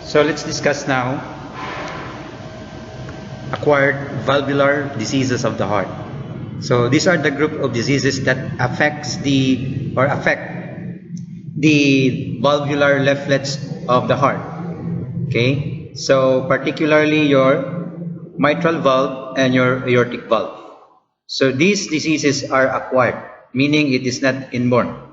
So let's discuss now acquired valvular diseases of the heart. So these are the group of diseases that affect the valvular leaflets of the heart. Okay, so particularly your mitral valve and your aortic valve. So these diseases are acquired, meaning it is not inborn.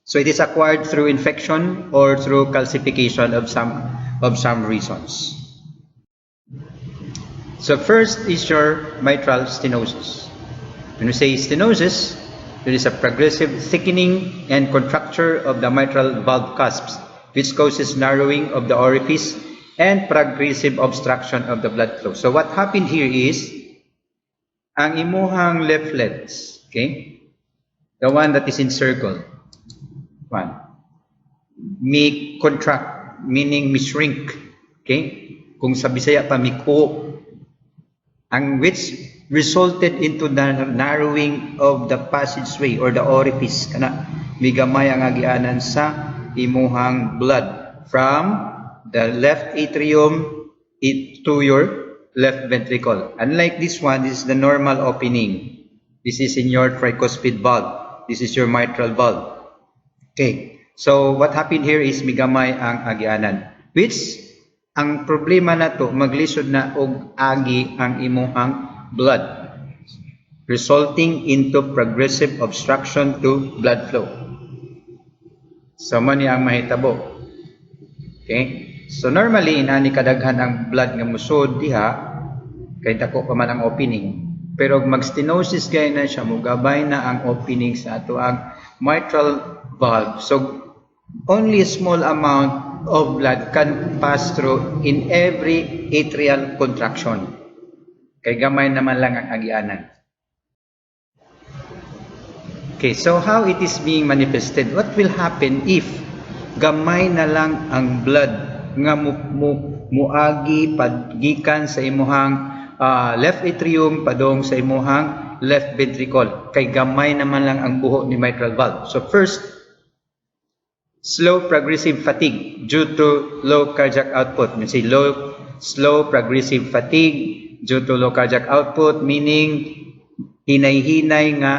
So it is acquired through infection or through calcification of some reasons. So first is your mitral stenosis. When you say stenosis, there is a progressive thickening and contracture of the mitral valve cusps, which causes narrowing of the orifice and progressive obstruction of the blood flow. So what happened here is, ang imuhang leaflets, okay, the one that is encircled, one, may contract, meaning may shrink, okay, kung sa Bisaya pa may ko, ang which resulted into the narrowing of the passageway or the orifice, kana may gamay ang agianan sa imuhang blood from the left atrium to your left ventricle. Unlike this one, this is the normal opening. This is in your tricuspid valve. This is your mitral valve. Okay, so what happened here is migamay ang agianan, which ang problema na to maglisod na og agi ang imuhang blood, resulting into progressive obstruction to blood flow. So man ang mahitabo. Okay, so normally inani kadaghan ang blood nga musod diha kay dako pa man ang opening. Pero mag-stenosis gay na siya, mugabay na ang opening sa ato ang mitral valve. So only a small amount of blood can pass through in every atrial contraction. Kay gamay naman lang ang agianan. Okay, so how it is being manifested? What will happen if gamay na lang ang blood nga muagi padgikan sa imuhang left atrium padong sa imuhang left ventricle? Kay gamay naman lang ang buho ni mitral valve. So first, slow progressive fatigue due to low cardiac output. We say slow progressive fatigue due to low cardiac output, meaning hinay-hinay nga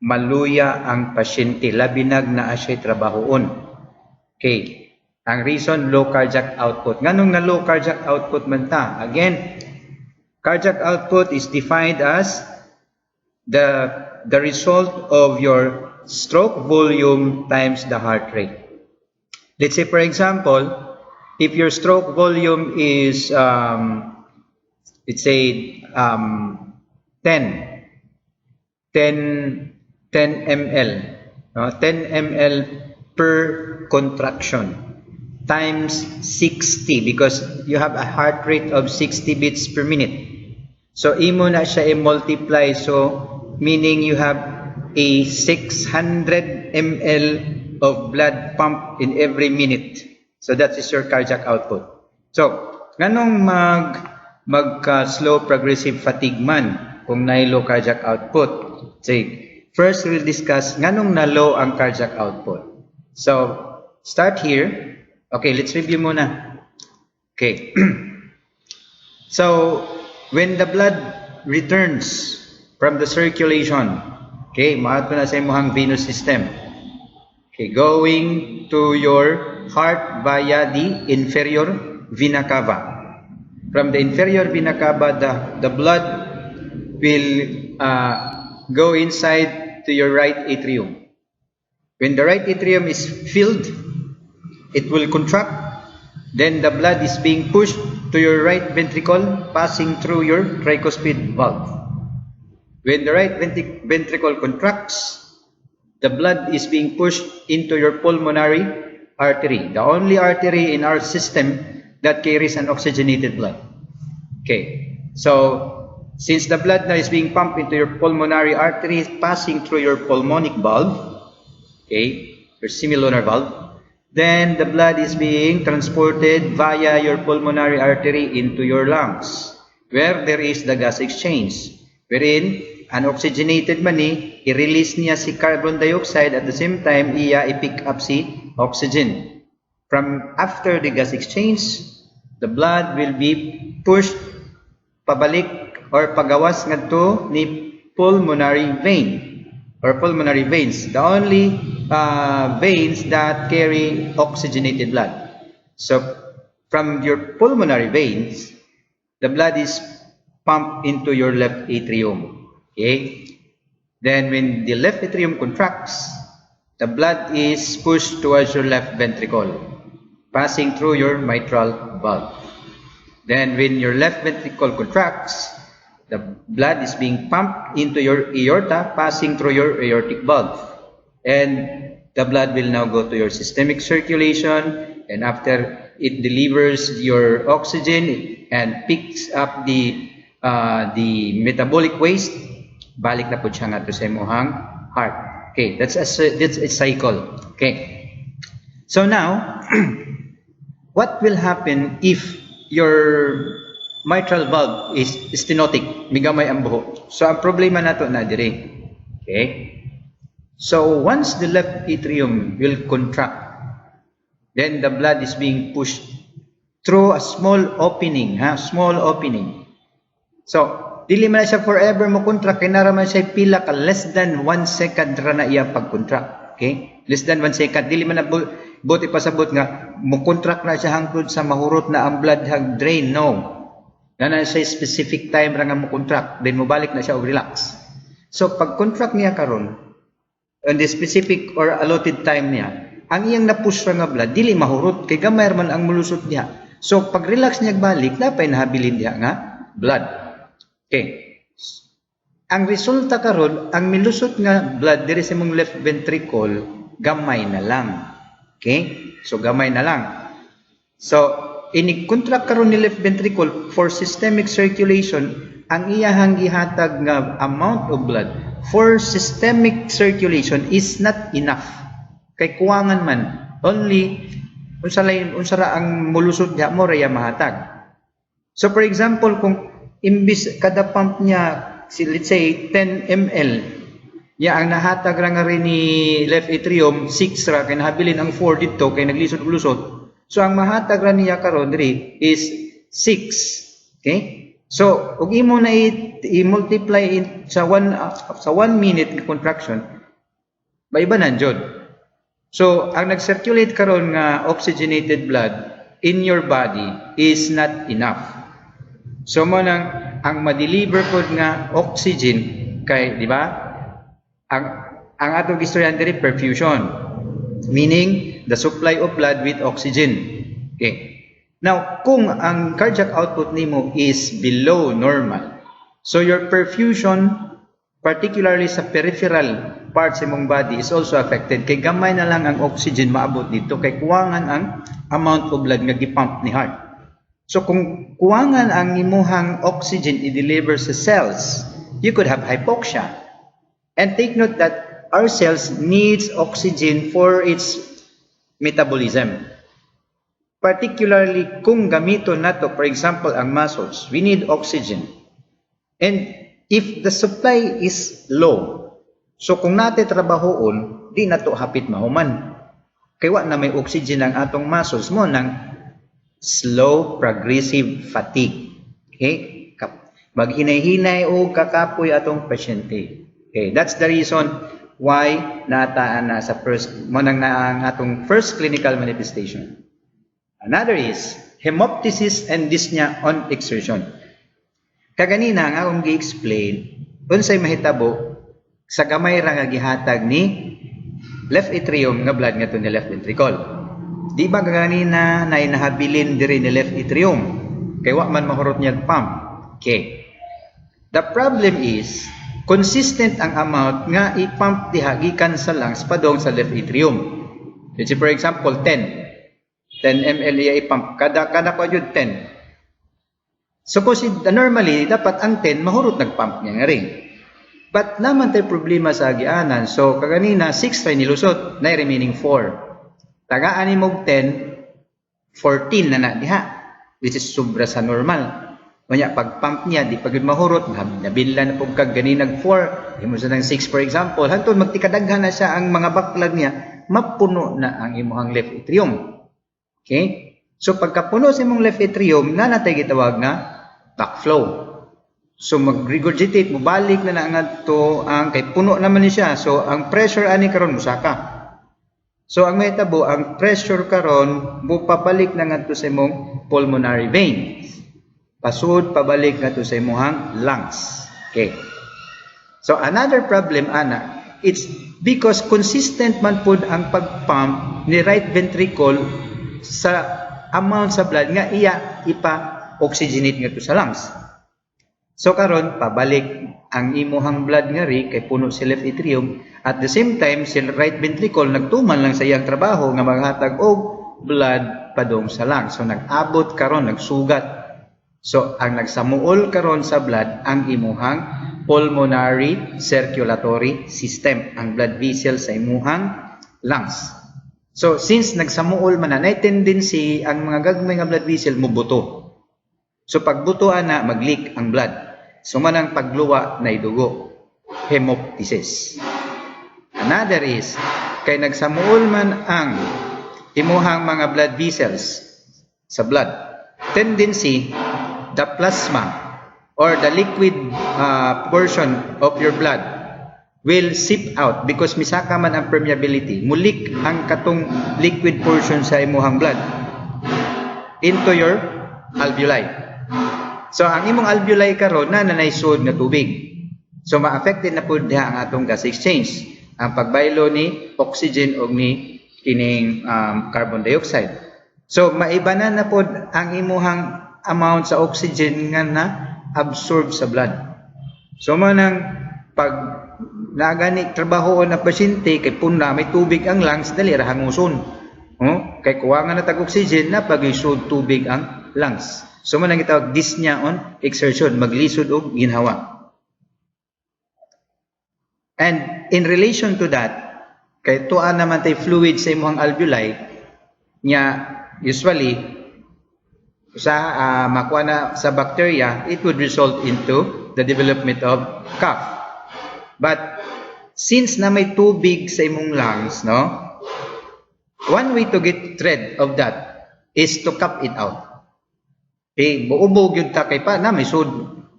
maluya ang pasyente, labinag na asya trabahoon. Okay, ang reason low cardiac output. Nganong na low cardiac output man ta? Again, cardiac output is defined as the result of your stroke volume times the heart rate. Let's say, for example, if your stroke volume is, let's say, 10 ml, 10 ml per contraction times 60, because you have a heart rate of 60 beats per minute. So imo na siya i-multiply, so meaning you have a 600 ml of blood pump in every minute. So that is your cardiac output. So nganong slow progressive fatigue man kung na low cardiac output? Say, first we'll discuss nganong na low ang cardiac output. So start here. Okay, let's review muna. Okay. So when the blood returns from the circulation, okay, maato na sa imuhang venous system. Okay, going to your heart via the inferior vena cava. From the inferior vena cava, the blood will go inside to your right atrium. When the right atrium is filled, it will contract. Then the blood is being pushed to your right ventricle, passing through your tricuspid valve. When the right ventricle contracts, the blood is being pushed into your pulmonary artery, the only artery in our system that carries an oxygenated blood. Okay, so since the blood now is being pumped into your pulmonary artery, passing through your pulmonic valve, okay, your semilunar valve, then the blood is being transported via your pulmonary artery into your lungs, where there is the gas exchange, wherein unoxygenated man i-release niya si carbon dioxide, at the same time iya i-pick up si oxygen. From after the gas exchange, the blood will be pushed pabalik or pagawas ngadto ni pulmonary vein or pulmonary veins, the only veins that carry oxygenated blood. So from your pulmonary veins, the blood is pumped into your left atrium. Okay? Then when the left atrium contracts, the blood is pushed towards your left ventricle, passing through your mitral valve. Then when your left ventricle contracts, the blood is being pumped into your aorta, passing through your aortic valve. And the blood will now go to your systemic circulation, and after it delivers your oxygen and picks up the metabolic waste, balik na po siya nga to sa imuhang heart. Okay, that's a cycle. Okay. So now, what will happen if your mitral valve is stenotic, migamay ang buho? So ang problema nato na dire. Okay? So once the left atrium will contract, then the blood is being pushed through a small opening, small opening. So dili man siya forever mo contract, kay naraman siya pila ka less than 1 second ra na iya pag-contract. Okay? Less than 1 second. Dili man na buti pasabot nga mo contract na siya hangtod sa mahurot na ang blood hang drain. No. Na siya specific time ra nga mo contract, then mo balik na siya og relax. So pag contract niya karon on the specific or allotted time niya, ang iyang na-push ra nga blood dili mahurot kay gamay man ang mulusot niya. So pag relax niya balik, napay nahabilin diha nga blood. Okay. Ang resulta karon, ang milusot nga blood diri sa imong left ventricle, gamay na lang. Okay? So gamay na lang. So ini-contract karon ni left ventricle for systemic circulation, ang iyahang gihatag nga amount of blood for systemic circulation is not enough. Kay kuwangan man, only unsa ra ang mulusot diha mo ra mahatag. So for example, kung imbis kada pump niya, let's say 10 ml, ya ang nahatag ra nga rin ni left atrium 6 ra, kay nahabilin ang 4 dito kay naglisod-lusot. So ang mahatag ra niya karon diri is 6. Okay? So ug imo na i-multiply sa 1 minute nga contraction, maibanan jud. So ang nag-circulate karon nga oxygenated blood in your body is not enough. So mo nang ang ma-deliver pod nga oxygen kay, di ba? Ang atong gistoryan diri perfusion, meaning the supply of blood with oxygen. Okay. Now, kung ang cardiac output nimo is below normal, so your perfusion, particularly sa peripheral parts sa imong body, is also affected. Kay gamay na lang ang oxygen maabot dito, kay kuwangan ang amount of blood nga gipump ni heart. So kung kuwangan ang imuhang oxygen i-deliver sa cells, you could have hypoxia. And take note that our cells needs oxygen for its metabolism. Particularly kung gamiton nato, for example, ang muscles, we need oxygen. And if the supply is low, so kung natin trabahoon, di nato hapit mahuman. Kaya na may oxygen ang atong muscles mo ng slow progressive fatigue. Okay? Maghinay-hinay o kakapoy atong pasyente. Okay, that's the reason why nataan na sa ang atong first clinical manifestation. Another is hemoptysis and dyspnea on exertion. Kaganina nga akong gi-explain unsay mahitabo sa gamay ra nga gihatag ni left atrium nga blood nga to ni left ventricle. Di ba ganina na inahabilin diri ni left atrium? Kay wa man mahurot niya pump. Okay. The problem is, consistent ang amount nga i-pump diha gikan sa lungs padong sa left atrium. Let's say for example, 10 ml i-pump. Kada ko yun 10. So normally, dapat ang 10 mahurot nagpump niya nga rin. But naman tayo problema sa agianan. So kaganina, 6 tayo nilusot, na remaining 4. Tagaan mo 10, 14 na diha, which is sobra sa normal. Kanya pag pump niya, di pagod mahurot, nabila na po kag ganinag 4, imo sa ng 6 for example, hantod magtikadaghan na siya ang mga baklag niya, mapuno na ang imuhang left atrium. Okay? So pagkapuno sa imong left atrium, na natay gitawag nga backflow. So mag-regurgitate, mubalik na nga to ang kay puno naman ni siya. So ang pressure ani karon musaka. So ang mahitabo, ang pressure karon mupabalik na nga to sa imong pulmonary vein. Pasud pabalik na to sa imong lungs. Okay. So another problem ana, it's because consistent man pud ang pagpump ni right ventricle sa amount sa blood nga iya ipa-oxygenate nga to sa lungs. So karon pabalik ang imuhang blood nga ri kay puno si left atrium, at the same time si right ventricle nagtuman lang sa iyang trabaho nga maghatag og blood padong sa lungs. So nag-abot karon, nagsugat. So ang nagsamuol karon sa blood ang imuhang pulmonary circulatory system, ang blood vessel sa imuhang lungs. So since nagsamuol man na tendency ang mga gagmay nga blood vessel mubuto. So pagbutuan na mag-leak ang blood. So manang pagluwa na idugo, hemoptysis. Another is kay nagsamuol man ang imuhang mga blood vessels sa blood. Tendency the plasma or the liquid portion of your blood will seep out because misaka man ang permeability. Mulik ang katong liquid portion sa imuhang blood into your alveoli. So ang imong alveoli karon na naisod nga tubig. So ma-affected na pud diha ang atong gas exchange, ang pagbaylo ni oxygen ug ni kining carbon dioxide. So maiba na pud ang imuhang amount sa oxygen nga na absorb sa blood. So manang pag nagani trabahoon na pasyente kay puna may tubig ang lungs, dali ra hanguson. Kay kuwangan na tag oxygen na pag-isod tubig ang lungs. So man ang gitawag dyspnea on exertion, maglisod og ginhawa. And in relation to that, kay tuwa naman tay fluid sa imong alveoli nya usually sa makuha na sa bacteria, it would result into the development of cough. But since na may tubig sa imong lungs, no, one way to get rid of that is to cup it out. Buubog yun ta kay pa na may sud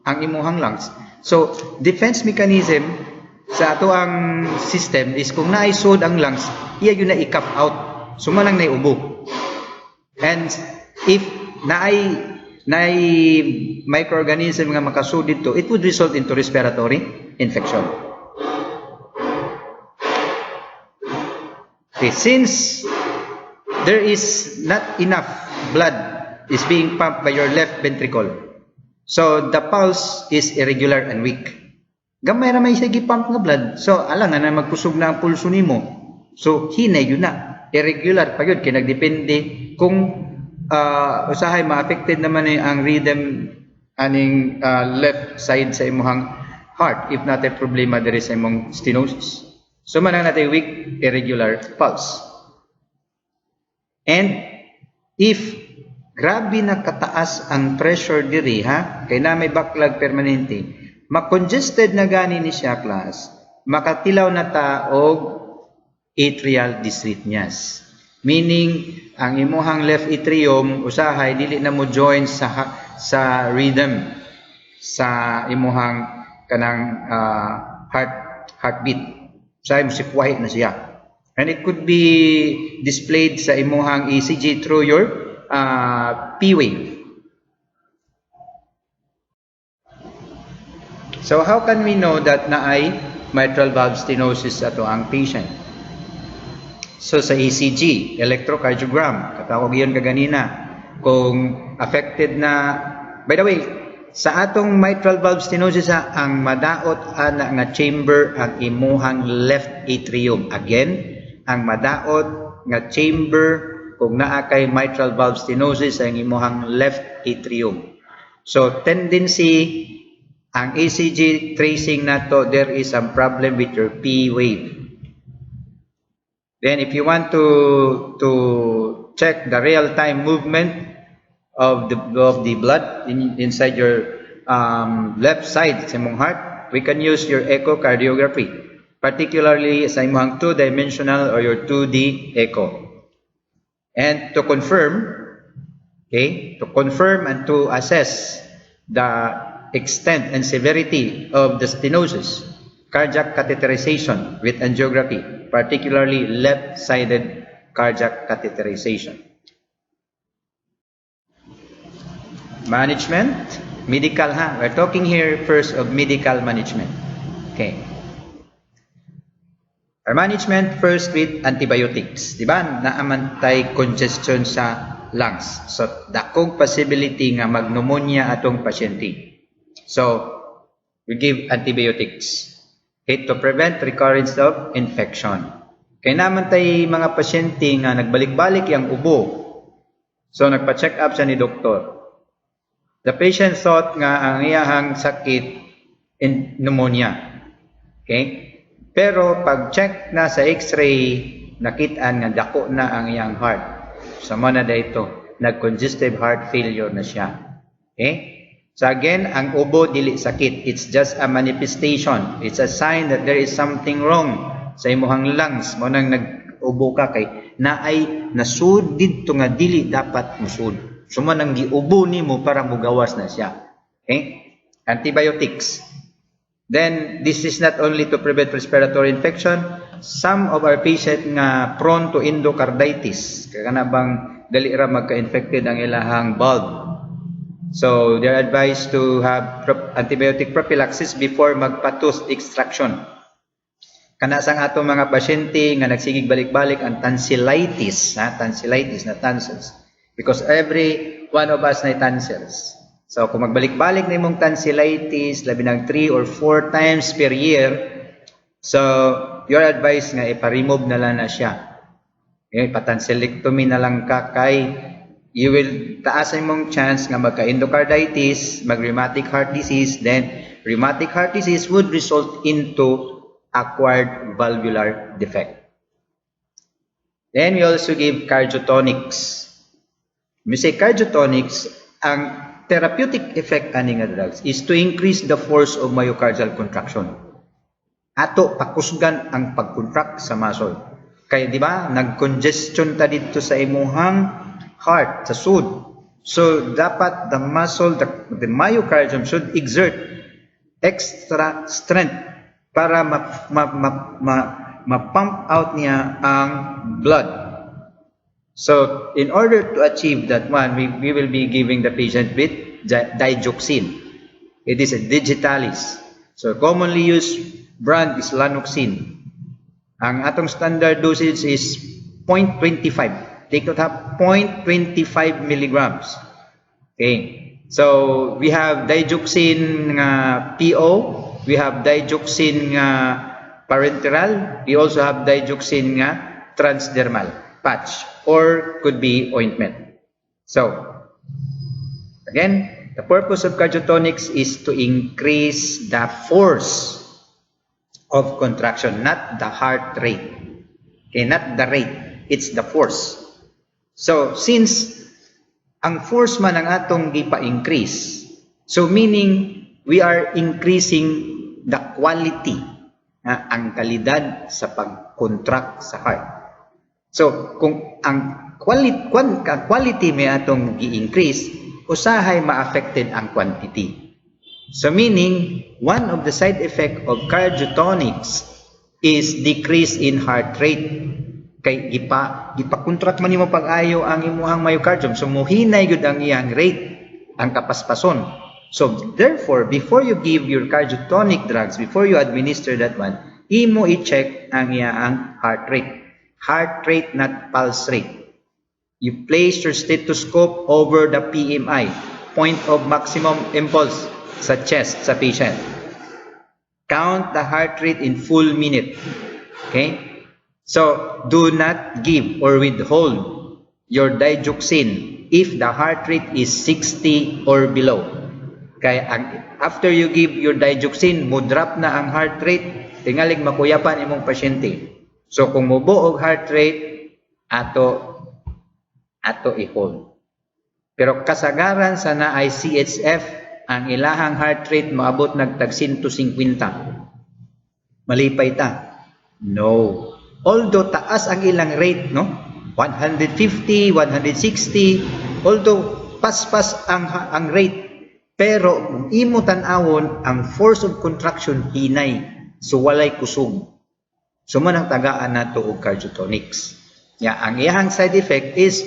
ang imuhang lungs. So defense mechanism sa ato ang system is kung naisod ang lungs, iya yun na i-cup out. So manang naiubo. And if naay microorganism nga makasud dito, it would result into respiratory infection. Okay, since there is not enough blood is being pumped by your left ventricle, so the pulse is irregular and weak. Gamay ra may sige pump nga blood, so alangan na magkusog na ang pulso nimo. So hinay yun na, irregular pa yun kay nagdepende kung usahay ma-affected naman ang rhythm aning left side sa imong heart if natay problema diri sa imong stenosis. So man natay weak irregular pulse. And if grabe na kataas ang pressure diri kay na may backlog permanente, makongested na gani ni siya class, makatilaw na ta og atrial dysrhythmias. Meaning ang imuhang left atrium usahay dili na mo join sa rhythm sa imuhang kanang heartbeat. Usahay mo sikwahit na siya. And it could be displayed sa imuhang ECG through your P-wave. So how can we know that naay mitral valve stenosis ato ang patient? So sa ECG, electrocardiogram, katawag yun kaganina, kung affected na, by the way, sa atong mitral valve stenosis ang madaot ana nga chamber ang imuhang left atrium. Again, ang madaot nga chamber kung naa kay mitral valve stenosis ang imuhang left atrium. So tendency ang ECG tracing nato, there is some problem with your P wave. Then if you want to check the real time movement of the blood inside your left side sa imong heart, we can use your echocardiography, particularly sa imong 2-dimensional or your 2D echo. And to confirm, okay, to confirm and to assess the extent and severity of the stenosis, cardiac catheterization with angiography, particularly left-sided cardiac catheterization. Management, medical ha. We're talking here first of medical management. Okay. Our management first with antibiotics. Diba? Naamantay congestion sa lungs. So, dakong possibility nga mag-pneumonia atong pasyente. So, we give antibiotics. Okay, to prevent recurrence of infection. Kaya naman tayo mga pasyente nga nagbalik-balik yung ubo. So, nagpa-check up siya ni doktor. The patient thought nga ang iyahang sakit in pneumonia. Okay? Pero pag-check na sa x-ray, nakitaan nga dako na ang iyang heart. Sama na dito, nag-congestive heart failure na siya. Okay? So again, ang ubo dili sakit. It's just a manifestation. It's a sign that there is something wrong sa imuhang lungs. Mo nang nag-ubo ka kay naay nasud dito nga dili dapat musud. Suma nang giubo nimo para mugawas na siya. Okay? Antibiotics. Then, this is not only to prevent respiratory infection. Some of our patients nga prone to endocarditis. Kaya na bang dali ra magka-infected ang ilahang valve. So, they're advised to have antibiotic prophylaxis before magpa-tooth extraction. Kana sang ato mga pasyente nga nagsigig balik-balik ang tonsillitis, tonsillitis na tonsils. Because every one of us na tonsils. So, kung magbalik-balik na imong tonsillitis, labi ng 3 or 4 times per year, so, your advice nga, ipa-remove na lang na siya. Okay, patonsillectomy na lang ka kay, you will taasan mong chance nga magka-endocarditis, mag-rheumatic heart disease, then rheumatic heart disease would result into acquired valvular defect. Then, we also give cardiotonics. When we say cardiotonics, ang therapeutic effect ani nga drugs is to increase the force of myocardial contraction. Ato pakusgan ang pag-contract sa muscle. Kaya di ba, nag-congestion ta dito sa imuhang heart, sa sud. So dapat the muscle, the myocardium should exert extra strength para ma-pump out niya ang blood. So, in order to achieve that one, we will be giving the patient with digoxin. It is a digitalis. So, commonly used brand is Lanoxin. Ang atong standard dosage is 0.25. Take note ha, 0.25 milligrams. Okay. So, we have digoxin PO. We have digoxin parenteral. We also have digoxin transdermal patch, or could be ointment. So, again, the purpose of cardiotonics is to increase the force of contraction, not the heart rate. Okay, not the rate, it's the force. So, since ang force man ang atong gipa-increase, so meaning we are increasing the quality, ang kalidad sa pag-contract sa heart. So, kung ang quality may atong i-increase, usahay ma-affected ang quantity. So, meaning, one of the side effect of cardiotonics is decrease in heart rate. Kay gipa-contract man nimo pag-ayo ang imuhang myocardium. So, muhinay gud ang iyang rate, ang kapaspason. So, therefore, before you give your cardiotonic drugs, before you administer that one, imo i-check ang iyang heart rate. Heart rate, not pulse rate. You place your stethoscope over the PMI, point of maximum impulse, sa chest, sa patient. Count the heart rate in full minute. Okay? So, do not give or withhold your digoxin if the heart rate is 60 or below. Kaya after you give your digoxin, mo-drop na ang heart rate, tingalig makuyapan imong pasyente. So, kung mubuog heart rate, ato i-hold. Pero kasagaran sa na ay CHF, ang ilahang heart rate maabot nagtag 150. Malipay ta? No. Although taas ang ilang rate, no? 150, 160, although pas-pas ang rate, pero kung imo tan-awon ang force of contraction hinay, so walay kusog. So manang tagaan nato og cardiotonics. Ang iyang side effect is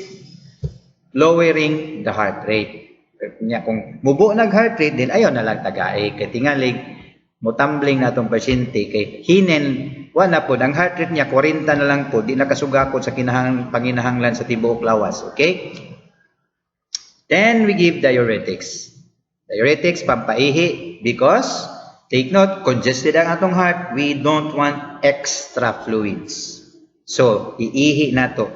lowering the heart rate. Kung mubo nag heart rate, din ayaw na lang tagay kay tingalig mutambling natong pasyente kay hinen wala po ang heart rate niya 40 na lang po, di nakasugakod sa panginahanglan sa tibuok lawas. Okay? Then we give diuretics. Diuretics pampaihi because take note, congested ang atong heart, we don't want extra fluids. So, iihi nato.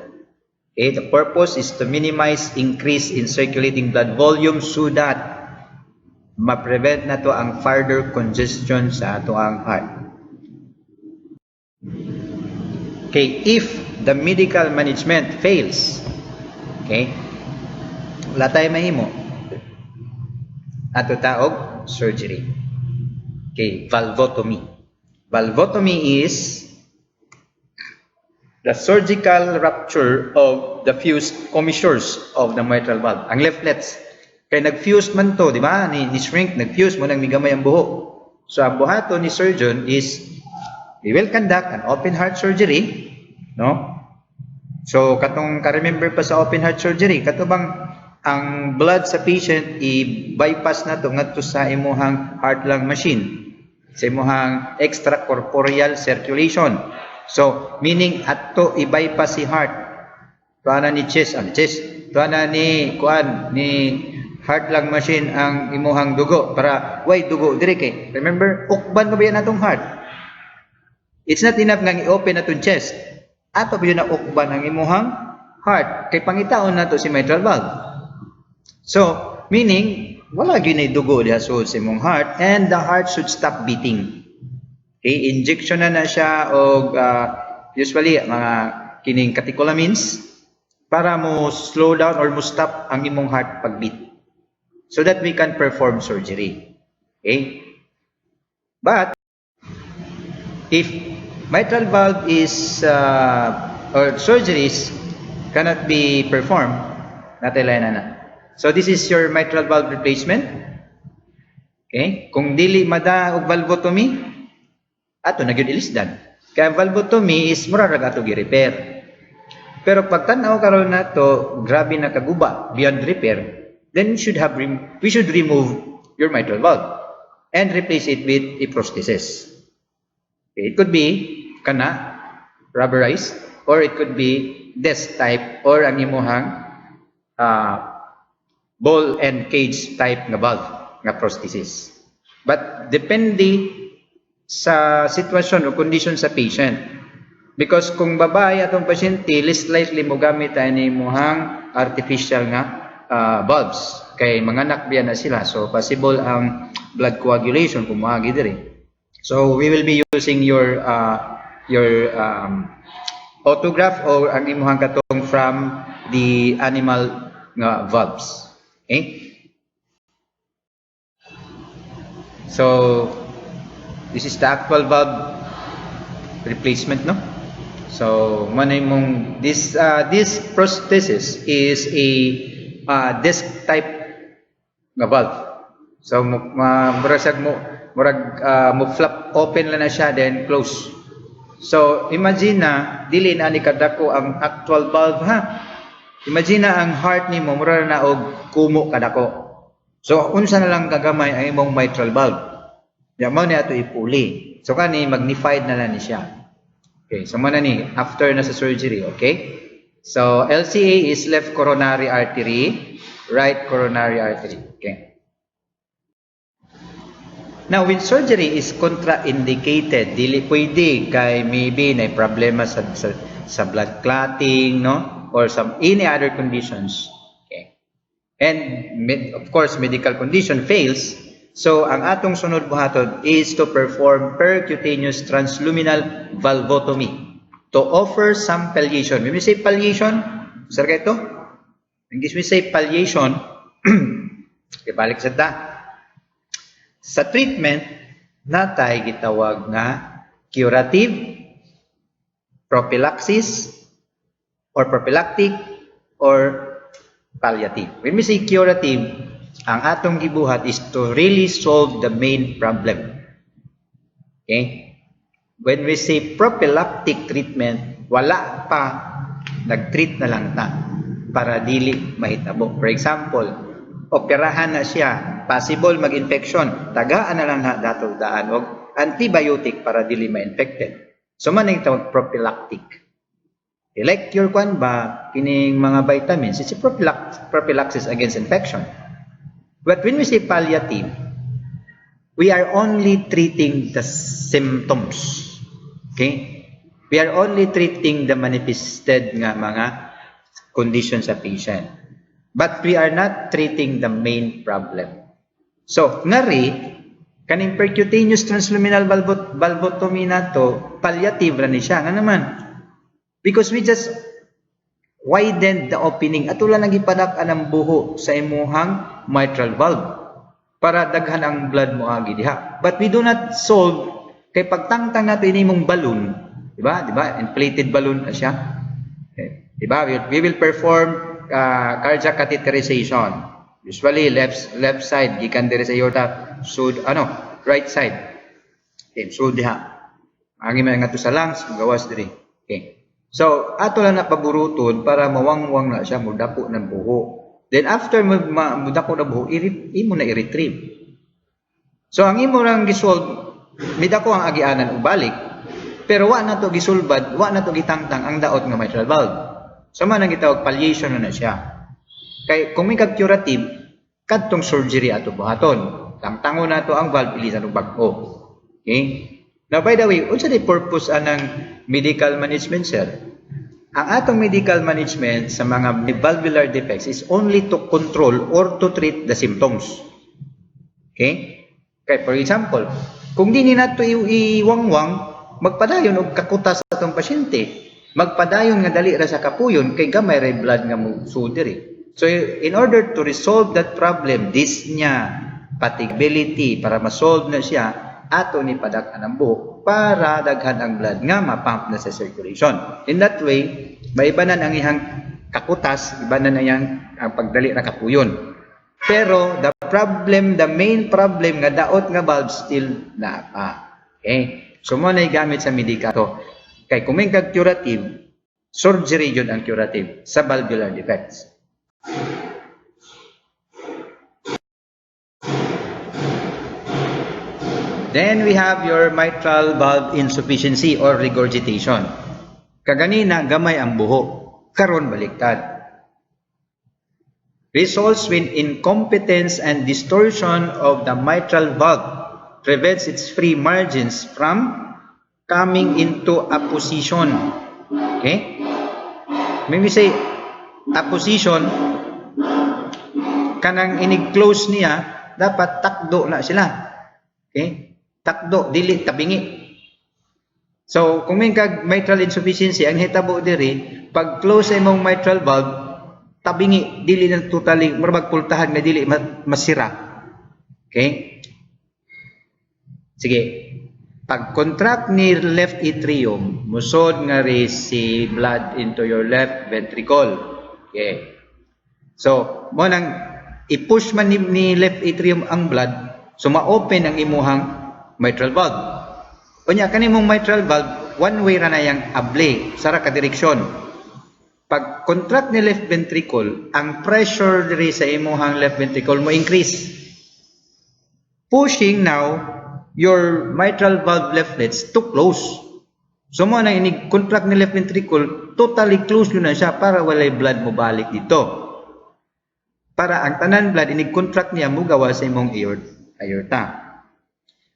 Okay, the purpose is to minimize increase in circulating blood volume so that ma-prevent nato ang further congestion sa ato ang heart. Okay, if the medical management fails, okay, wala tayo mahimo, ato taog surgery. Okay, valvotomy. Valvotomy is the surgical rupture of the fused commissures of the mitral valve. Ang leaflets. Kaya nag-fuse man to, di ba? Ni shrink, nag-fuse mo nang migamay ang buhok. So, ang buhato ni surgeon is, we will conduct an open heart surgery, no? So, katong ka-remember pa sa open heart surgery, katubang ang blood sa patient, i-bypass na to ngadto sa imuhang heart lung machine, sa imuhang extracorporeal circulation. So, meaning ato i-bypass si heart. Tuana ni chest, tuana ni heart lung machine ang imuhang dugo para way dugo dire kay. Remember, ukban mo ba yan atong heart? It's not enough nga i-open atong chest. Ato ba yun na ukban ang imuhang heart? Kay pangitaon nato si mitral valve. So, meaning, wala gyud dugo diha sa imong heart and the heart should stop beating. Okay, injection na siya og usually mga kining catecholamines para mo slow down or mo stop ang imong heart pagbeat so that we can perform surgery. Okay? But if mitral valve is or surgeries cannot be performed, natay na. So this is your mitral valve replacement. Okay? Kung dili mada og valvotomy, ato na gyud ilisdan. Kaya valvotomy is mura ra ato gi-repair. Pero pag tan-aw karon nato, grabe na kaguba beyond repair, then we should remove your mitral valve and replace it with a prosthesis. Okay? It could be kana rubberized or it could be disc type or ang imuhang ball and cage type nga valve nga prosthesis. But depende sa sitwasyon o condition sa patient. Because kung babae atong pasyente, least likely mo gamit tayo ni imuhang artificial nga valves. Kay manganak biya na sila. So possible ang blood coagulation kung maagi diri. So we will be using your autograph or ang imuhang katong from the animal nga valves. Okay? So, this is the actual valve replacement, no? So, manay mong this prosthesis is a disc type nga valve. So, murag mo flap open lang na siya then close. So, imagine na dili na ni kadako ang actual valve ha. Imagine na ang heart nimo mura na og kumo kadako. So unsa na lang kagamay ang imong mitral valve. Mao ni ato ipuli. So kani magnified na lang ni siya. Okay, so mana ni after na sa surgery, okay? So LCA is left coronary artery, right coronary artery. Okay. Now when surgery is contraindicated, dili pwede kay maybe na problema sa blood clotting, no? Or some any other conditions. Okay. And of course, medical condition fails. So, ang atong sunod buhaton is to perform percutaneous transluminal valvotomy to offer some palliation. When we say palliation, sir ka ito? When we say palliation, ibalik sa ta. Sa treatment, natay gitawag nga curative, prophylaxis, or prophylactic or palliative. When we say curative, ang atong gibuhat is to really solve the main problem. Okay? When we say prophylactic treatment, wala pa, nag-treat na lang ta para dili mahitabo. For example, operahan na siya, possible mag-infection, tagaan na lang na datong daan og antibiotic para dili ma-infected. So man ang tawag prophylactic. Like your kwan ba, kining mga vitamins, it's a prophylaxis against infection. But when we say palliative, we are only treating the symptoms. Okay? We are only treating the manifested nga mga conditions sa patient. But we are not treating the main problem. So, ngari, kaning percutaneous transluminal valvotomy nato, palliative ra ni siya. Nga naman, because we just widened the opening. At wala nagipadak ang buho sa imuhang mitral valve para daghan ang blood mo agi diha. But we do not solve kay pagtangtang nato inimong balloon, di ba? Inflated balloon na siya. Okay. Di ba? We will perform cardiac catheterization. Usually left side gikan diri sa aorta, right side. Okay, sud diha. Agi man ngadto sa lungs, gawas diri. Okay. So, ato lang na paburuton para mawangwang na siya, mudako ng buho. Then, after mudako ng buho, imo na i-retrieve. So, ang imo lang gisolve, midako ang agianan ubalik, pero wa na to gisulbad, wa na to gitangtang ang daot nga mitral valve. So, man ang gitawag palliation na siya. Kay, kung may curative, kadtong surgery ato buhaton. Tangtangon na to ang valve, ilisan ng bago. Okay? Now, by the way, unsa di purpose anang medical management, sir? Ang atong medical management sa mga valvular defects is only to control or to treat the symptoms. Okay? Kaya, for example, kung di ni nato iwangwang, magpadayon og kakutas sa atong pasyente. Magpadayon nga dali ra sa kapuyon kay gamay ra blood nga mogsud diri. So, in order to resolve that problem, dyspnea, fatigability, para ma-solve na siya, ato ni padak ang buhok para daghan ang blood nga mapump na sa circulation. In that way, maibanan ang ihang kakutas, ibanan na yang ang pagdali na kapuyon. Pero the main problem nga daot nga valve still na pa. Okay? So mo na gamit sa medikato. Kay kung may curative, surgery yun ang curative sa valvular defects. Then we have your mitral valve insufficiency or regurgitation. Kaganina, gamay ang buho. Karon baliktad. Results when incompetence and distortion of the mitral valve prevents its free margins from coming into apposition. Okay? When we say apposition, kanang inig-close niya, dapat takdo na sila. Okay? Takdo, dili, tabingi. So, kung may mitral insufficiency, ang hitabo diri, pag close sa imong mitral valve, tabingi, dili na totally, marabag pultahan na dili masira. Okay? Sige. Pag contract ni left atrium, musod nga rin si blood into your left ventricle. Okay. So, mo nang i-push man ni left atrium ang blood, so ma-open ang imuhang mitral valve. Unya kanimong mitral valve, one way ra na yang able, sara ka direksyon. Pag contract ni left ventricle, ang pressure diri sa imuhang left ventricle mo increase. Pushing now your mitral valve leaflets to close. So mo na inig-contract ni left ventricle, totally close yun na siya para walay blood mo balik dito. Para ang tanan blood, inig-contract niya mo gawa sa imong aorta.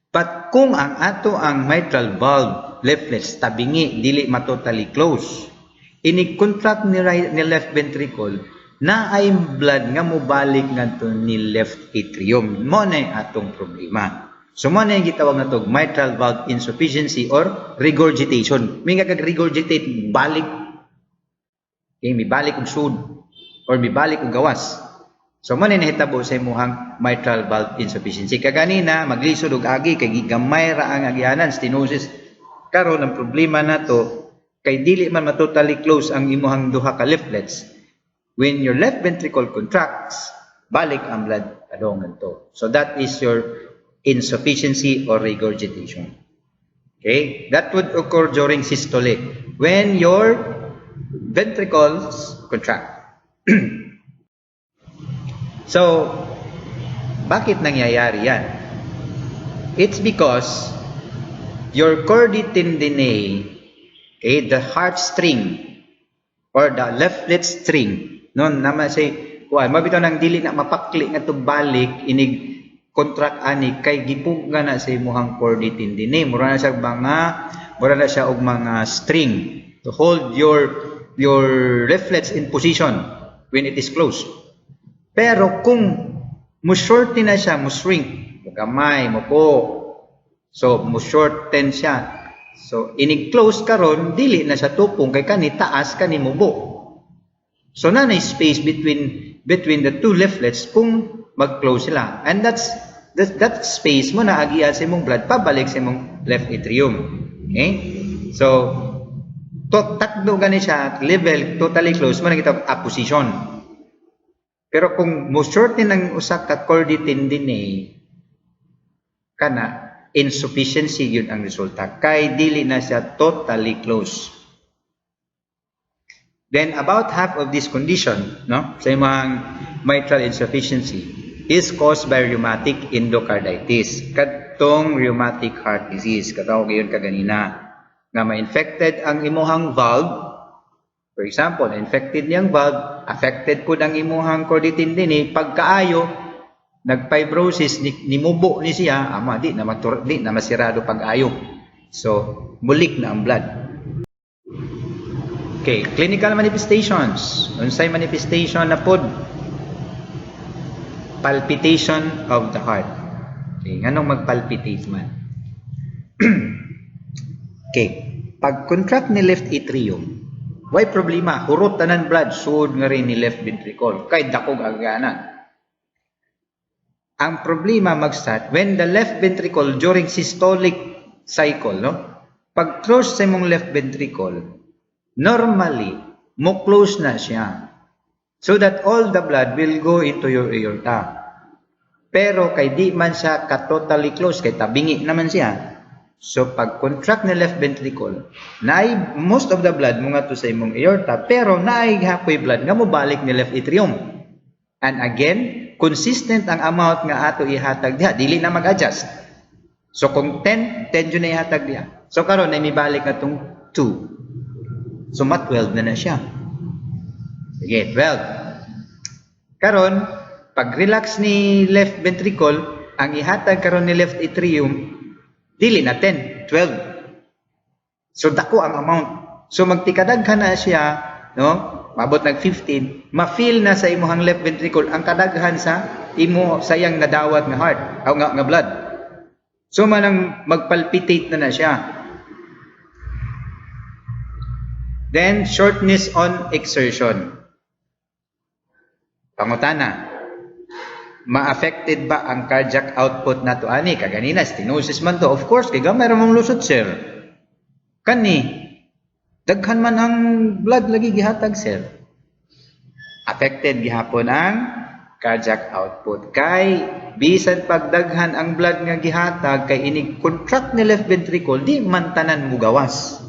But kung ang ato ang mitral valve leaflets tabingi, dili matotally close, inig-contract ni left ventricle, na ay blood nga mo balik ngadto ni left atrium. Mo na atong problema. So mo na yung gitawag na to mitral valve insufficiency or regurgitation. May nga kag-regurgitate, balik. Okay, may balik og sud or may balik og gawas. So mo na nahitabo sa imuhang mitral valve insufficiency. Kaganina maglisod og agi kay gamay ra ang agianan, stenosis. Karon ang problema nato kay dili man totally close ang imuhang duha ka leaflets. When your left ventricle contracts, balik ang blood padong ngadto. So that is your insufficiency or regurgitation. Okay? That would occur during systole when your ventricles contract. So, bakit nangyayari yan? It's because your chordae tendineae, okay, the heart string or the leaflet string, no, naman say, mabitaw nang dili na mapakli nga to balik inig contract ani kay gipuga na sa imuhang chordae tendineae. Mura na siya og mga string to hold your leaflets in position when it is closed. Pero kung mo-shorten na siya, mo-shrink, gamay, mo po. So, mo-shorten siya. So, inig-close karon dili na siya tupong kay kani taas kani mubo. So, na space between the two leaflets kung mag-close sila. And that space mo na agiya sa imong blood pabalik sa imong left atrium. Okay? So, takdo gani siya level totally close mo na kita apposition. Pero kung mo-shorten ang usa ka chordae tendineae, kana insufficiency yun ang resulta. Kay dili na siya totally close. Then about half of this condition, no, sa imong mitral insufficiency, is caused by rheumatic endocarditis. Kadtong rheumatic heart disease, katawag yun kaganina, nga ma-infected ang imuhang valve. For example, infected niyang valve, affected po ang imuhang chordae tendineae, pagkaayo, nag-fibrosis, nimubo ni siya, di na masirado pag-ayo. So, mulik na ang blood. Okay, clinical manifestations. Unsay manifestation na pod? Palpitation of the heart. Okay, nganong mag-palpitate man? Okay, pag-contract ni left atrium, why problema? Hurot tanan blood, sud nga rin ni left ventricle. Kay dakog aganan. Ang problema mag-start when the left ventricle during systolic cycle, no? Pag close sa imong left ventricle, normally, mo close na siya. So that all the blood will go into your aorta. Pero kay di man siya ka-totally close, kay tabingi naman siya. So, pag contract na left ventricle, naay most of the blood mo nga to sa imong aorta, pero naay hapoy blood nga mo balik ni left atrium. And again, consistent ang amount nga ato ihatag diha, dili na mag-adjust. So, kung 10 yun na ihatag diha. So, karon na mibalik na itong 2. So, 12 na siya. Sige, 12. Karon, pag relax ni left ventricle, ang ihatag karon ni left atrium, dili na 10, 12. So, dako ang amount. So, magtikadaghan na siya, no? Mabot nag 15, ma-feel na sa imuhang left ventricle ang kadaghan sa imo sayang nadawat nga heart, o nga blood. So, manang magpalpitate na siya. Then, shortness on exertion. Pangutana, ma-affected ba ang cardiac output na to ani? Kaganina, stenosis man to. Of course, kaya gamay ramang lusot, sir. Kani, daghan man ang blood lagi gihatag, sir. Affected gihapon ang cardiac output. Kay, bisan pagdaghan ang blood nga gihatag, kay inig-contract ni left ventricle, di man tanan mugawas.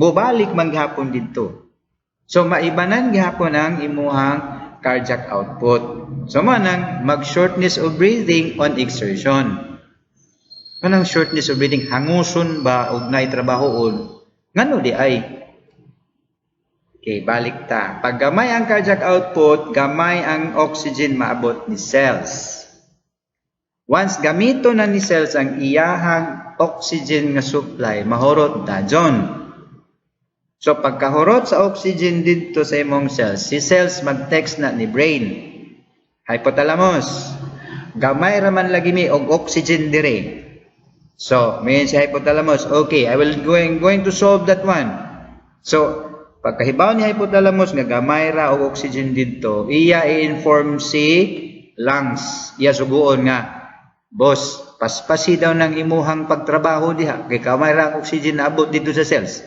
Bubalik man gihapon dito. So, maibanan gihapon ang imuhang cardiac output. So, manang mag-shortness of breathing on exertion. Anong shortness of breathing? Hanguson ba o naitrabahoon? Ngano di ay? Okay, balik ta. Pag gamay ang cardiac output, gamay ang oxygen maabot ni cells. Once gamito na ni cells ang iyahang oxygen nga supply, mahurot na dyan. So, pagkahurot sa oxygen dito sa imong cells, si cells mag-text na ni brain. Hypothalamus. Gamay raman lagi mi og oxygen dire. So, may si hypothalamus, okay, I will going to solve that one. So, pagkahibaw ni hypothalamus nga gamay ra og oxygen dito, iya i-inform si lungs. Iya suguon nga, boss, paspasi daw ng imuhang pagtrabaho diha kay gamay ra ang oxygen na abot dito sa cells.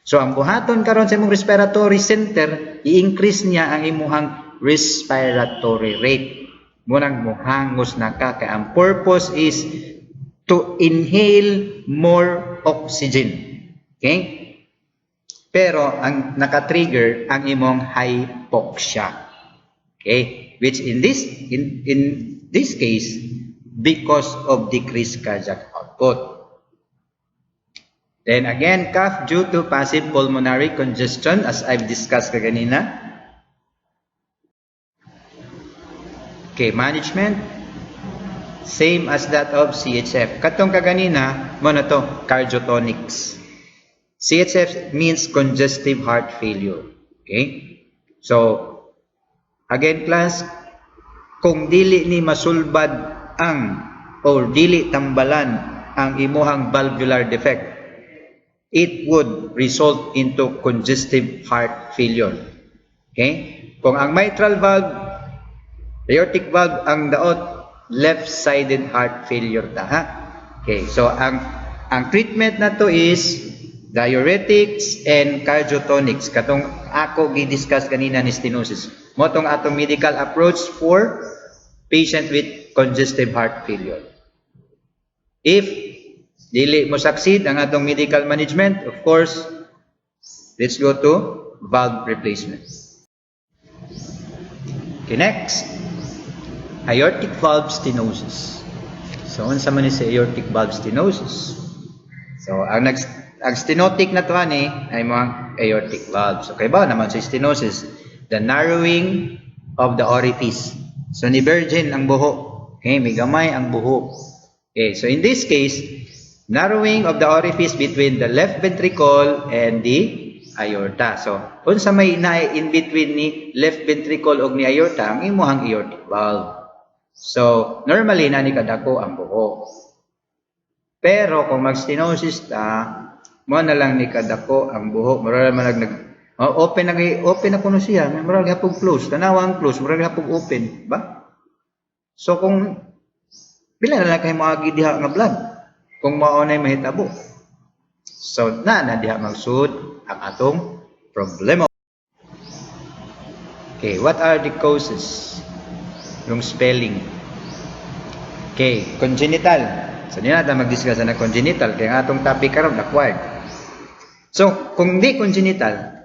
So ang buhaton karon sa imong respiratory center, i-increase niya ang imong respiratory rate. Munang mohangos na ka kay ang purpose is to inhale more oxygen. Okay? Pero ang naka-trigger ang imong hypoxia. Okay? Which in this case because of decreased cardiac output. Then again, cough due to passive pulmonary congestion as I've discussed kanina. Okay, management same as that of CHF. Katong kaganina mo na to, cardiotonics. CHF means congestive heart failure. Okay? So, again class, kung dili ni masulbad ang or dili tambalan ang imuhang valvular defect, it would result into congestive heart failure. Okay? Kung ang mitral valve, aortic valve ang daot, left-sided heart failure ta, ha? Okay, so ang treatment na to is diuretics and cardiotonics. Katong ako gi-discuss kanina ni stenosis. Mo tong atong medical approach for patient with congestive heart failure. If dili mo succeed ang atong medical management, of course, let's go to valve replacement. Okay, next. Aortic valve stenosis. So, unsa man ni sa aortic valve stenosis? So, ang stenotic na to ani ay mga aortic valves. Okay ba? Naman sa stenosis, the narrowing of the orifice. So, ni virgin ang buho. Okay, may gamay ang buho. Okay, so in this case, narrowing of the orifice between the left ventricle and the aorta. So, unsa may in between ni left ventricle ug ni aorta, ang imuhang aortic valve. So, normally, nani kadako ang buho. Pero, kung mag-stenosis ta, mo na lang ni kadako ang buho. Mura naman open na kuno siya. Mura hapog close. Tanawa ang close. Mura hapog open. Ba? So, kung pila na lang kayo maagi diha nga blood. Kung maunay mahitabo. So, na diha magsud ang atong problema. Okay, what are the causes? Yung spelling. Okay, congenital. So, hindi natin mag-discuss na congenital. Kaya ang atong topic karon acquired. So, kung di congenital,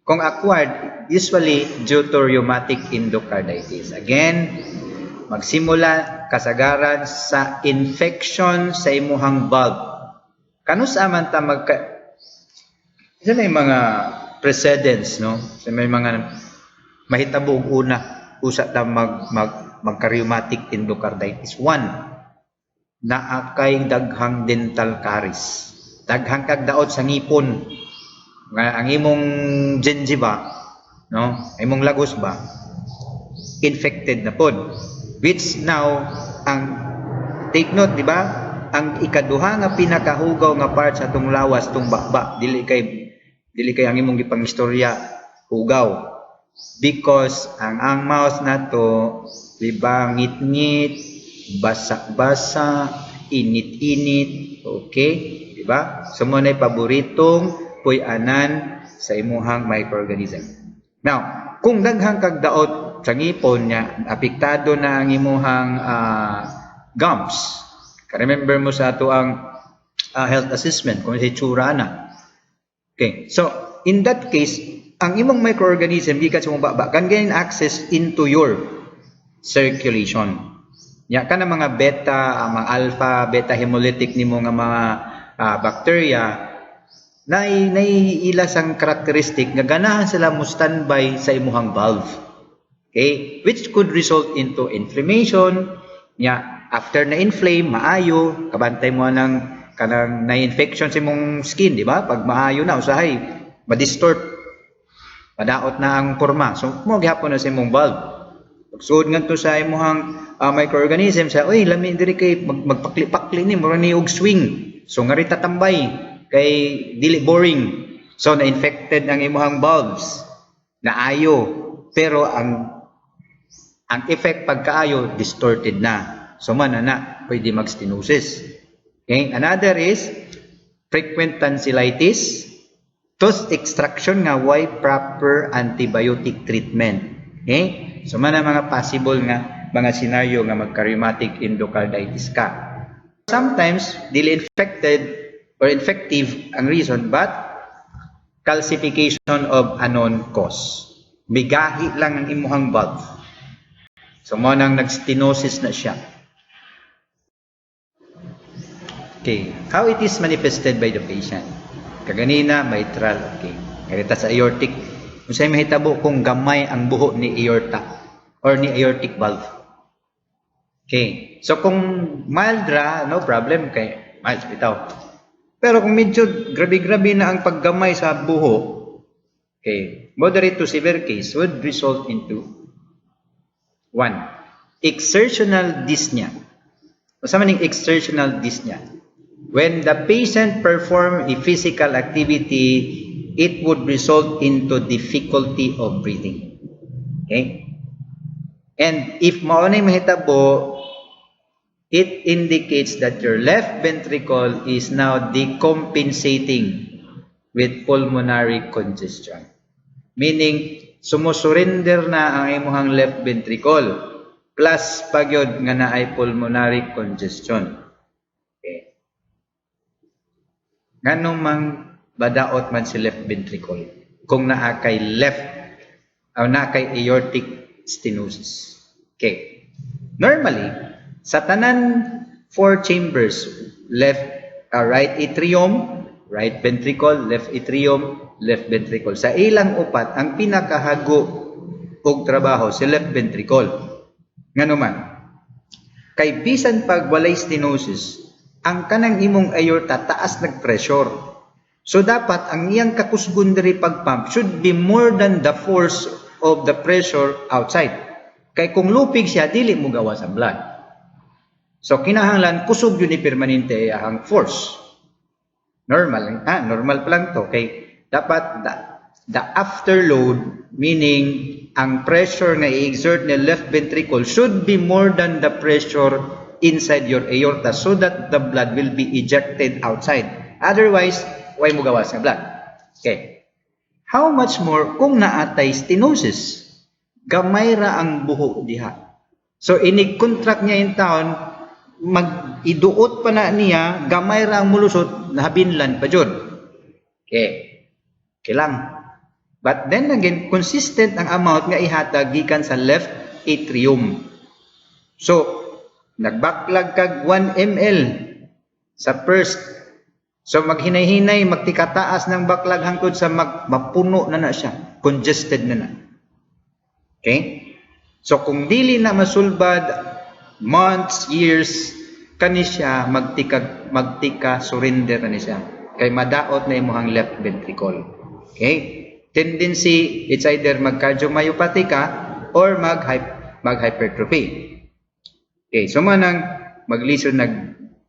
kung acquired, usually due to rheumatic endocarditis. Again, magsimula kasagaran sa infection sa imuhang valve. Kanusa man ta isa may mga precedents, no? So, may mga mahitabo og una usa ta magka-rheumatic endocarditis. One, naakay daghang dental caries. Daghang kag daot sa ngipon. Nga ang imong gingiva, no? Imong lagos ba infected na pod. Which now ang take note, di ba? Ang ikaduha nga pinakahugaw nga part sa atong lawas tong bakba, dili kay ang imong gipangistorya hugaw. Because ang mouth na to, diba, ngit-ngit, basa-basa, init-init, okay? Diba? So, mo na paboritong puy-anan sa imuhang microorganism. Now, kung daghang kagdaot sa ngipon niya, apektado na ang imuhang gums. Remember mo sa ato ang health assessment, kung sa tsura na. Okay, so, in that case, ang imong microorganism gikan sa imong baba can gain access into your circulation. Ya kana mga beta, mga alpha, beta hemolytic nimo nga mga bacteria ila sang characteristic nga ganahan sila mo standby sa imuhang valve. Okay, which could result into inflammation. Ya after na inflame, maayo, kabantay mo kanang na-infection sa imong skin, di ba? Pag maayo na usahay, ma-distort, madaot na ang porma. So, mo gihapon na sa imong valve. Pagsuod nga to sa imong microorganism, sa, uy, lami diri kay magpakli-pakli ni, mura ni og swing. So, nga rin tatambay, kay dili boring. So, na-infected ang imong valves, naayo. Pero, ang effect pagkaayo, distorted na. So, man na, pwede mag-stenosis. Okay? Another is, frequent tonsillitis, tooth extraction nga why proper antibiotic treatment. Okay? So man mga possible nga mga scenario nga magka-rheumatic endocarditis ka. Sometimes dili infected or infective ang reason but calcification of unknown cause. Bigahi lang ang imuhang valve. So mo nang nag-stenosis na siya. Okay, how it is manifested by the patient? Kaganina, mitral, okay. Ganita sa aortic. Kung sa'yo mahitabo kung gamay ang buho ni aorta or ni aortic valve. Okay, so kung mild ra, no problem kay mild bitaw. Pero kung medyo grabe-grabe na ang paggamay sa buho, okay, moderate to severe case would result into 1. Exertional dyspnea. Masama ning exertional dyspnea. When the patient perform a physical activity, it would result into difficulty of breathing. Okay? And if maunay mahitabo, it indicates that your left ventricle is now decompensating with pulmonary congestion. Meaning, sumusurrender na ang imuhang left ventricle plus pagyod nga naay pulmonary congestion. Okay. Nganong mang badaot man si left ventricle kung naa kay left o naa kay aortic stenosis. Okay. Normally, sa tanan 4 chambers, right atrium, right ventricle, left atrium, left ventricle. Sa ilang upat, ang pinakahago og trabaho si left ventricle. Nganuman, kay bisan pag walay stenosis, ang kanang imong aorta taas nag-pressure. So dapat ang iyang kakusgon diri pag-pump should be more than the force of the pressure outside. Kay kung lupig siya, dili mo gawas ang blood. So kinahanglan kusog yun ni permanente ang force. Normal pa lang to. Kay dapat the afterload, meaning ang pressure na i-exert ni left ventricle should be more than the pressure inside your aorta so that the blood will be ejected outside. Otherwise, way mo gawas ng blood. Okay. How much more kung naatay stenosis? Gamay ra ang buho diha. So inig-contract niya in town, mag-iduot pa na niya, gamay ra ang mulusot, nahabinlan pa jud. Okay. Okay lang. But then again, consistent ang amount nga ihatag gikan sa left atrium. So, nagbaklag kag 1 ml sa first. So, maghinay-hinay, magtikataas ng baklag hangtod sa mapuno na siya. Congested na. Okay? So, kung dili na masulbad, months, years, kani siya magtika surrender na siya. Kay madaot na imuhang left ventricle. Okay? Tendency, it's either mag-cardiomyopathy ka or mag-hypertrophy. Okay, so manang maglisod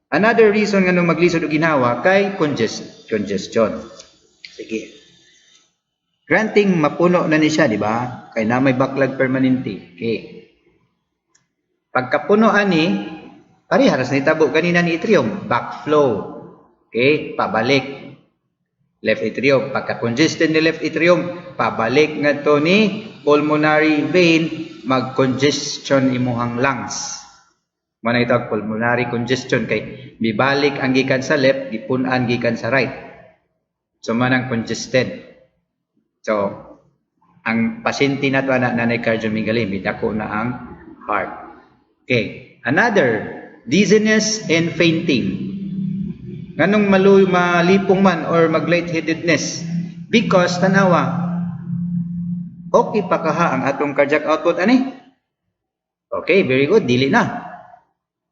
another reason nga nung maglisod og ginawa kay congestion. Sige. Granting mapuno na ni siya, di ba? Kay na may backlog permanente. Okay. Pagkapuno ani, parehas ni tabo kanina ni atrium, backflow. Okay, pabalik. Left atrium, pagka-congested ni left atrium, pabalik nga to ni pulmonary vein, mag-congestion imuhang lungs. Mana ito pulmonary congestion kay bibalik ang gikan sa left, gipunan gikan sa right. So manang congested. So ang pasyente na to na nanay cardiomegaly, midako na ang heart. Okay, another dizziness and fainting. Nganong malipong man or mag-lightheadedness? Because tanawa, okay pa kaha ang atong cardiac output ani? Okay, very good, dili na.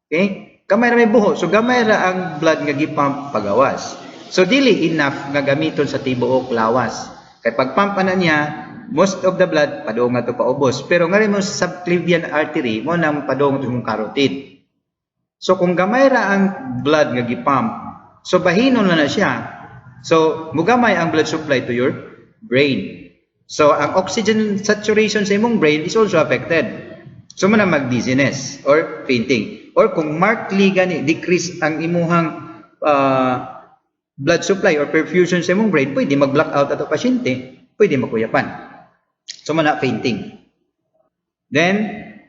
Okay? Gamay ra may buho, so gamay ra ang blood nga gipump pagawas. So dili enough nga gamiton sa tibuok lawas. Kay pag-pump na niya, most of the blood padung nga to paubos. Pero nga rin mo sa subclavian artery, mo na padung to mong carotid. So kung gamay ra ang blood nga gipump, so bahinon na siya. So mugamay ang blood supply to your brain. So ang oxygen saturation sa imong brain is also affected. So man mag-dizziness or fainting. Or kung markedly gani decrease ang imuhang blood supply or perfusion sa imong brain, pwede mag-blackout ato pasyente, pwede makuyapan. So, mana fainting. Then,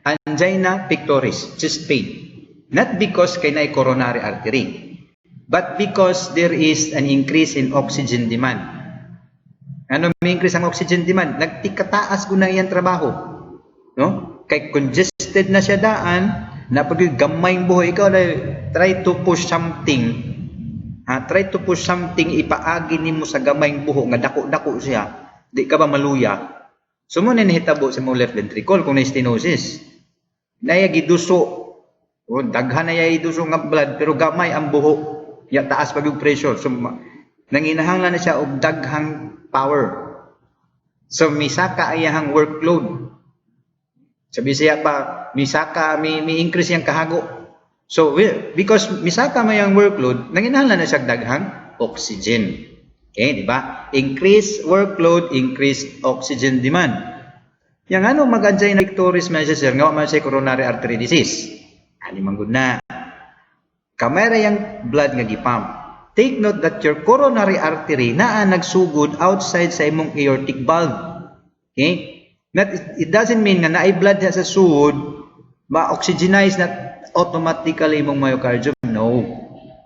angina pectoris, chest pain. Not because kay na coronary artery, but because there is an increase in oxygen demand. Ano may increase ang oxygen demand? Nagtikataas ko na iyang trabaho. No? Kay congested na siya daan, napag gamay ang buhay, ikaw na try to push something, try to push something, ipaagi nimo sa gamay ang buho, nga dako-dako siya, di ka ba maluya? So mo na nahitabo sa mong left ventricle kung na stenosis. Naya giduso, daghan na yay duso nga blood, pero gamay ang buho, ya taas pag yung pressure. So nanginahanglan na siya og daghang power. So misaka ayahang workload. Sabi siya pa, misaka may increase yang kahago. So because misaka may ang workload, nanginahanglan na siya daghang oxygen. Okay, di ba? Increase workload, increase oxygen demand. Yang ano mag-angina pectoris measure nga man sa coronary artery disease. Ani manggod na. Kamera yang blood nga gipump. Take note that your coronary artery naa nagsugod outside sa imong aortic valve. Okay? It doesn't mean nga naay blood sa sud, ma-oxygenize na automatically imong myocardium. No.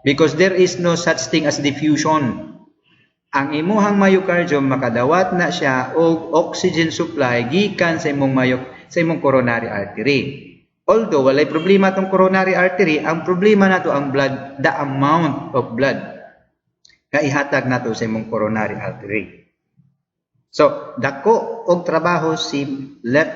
Because there is no such thing as diffusion. Ang imuhang myocardium makadawat na siya og oxygen supply gikan sa imong coronary artery. Although walay problema tong coronary artery, ang problema nato ang blood, the amount of blood nga ihatag nato sa imong coronary artery. So, dako og trabaho si left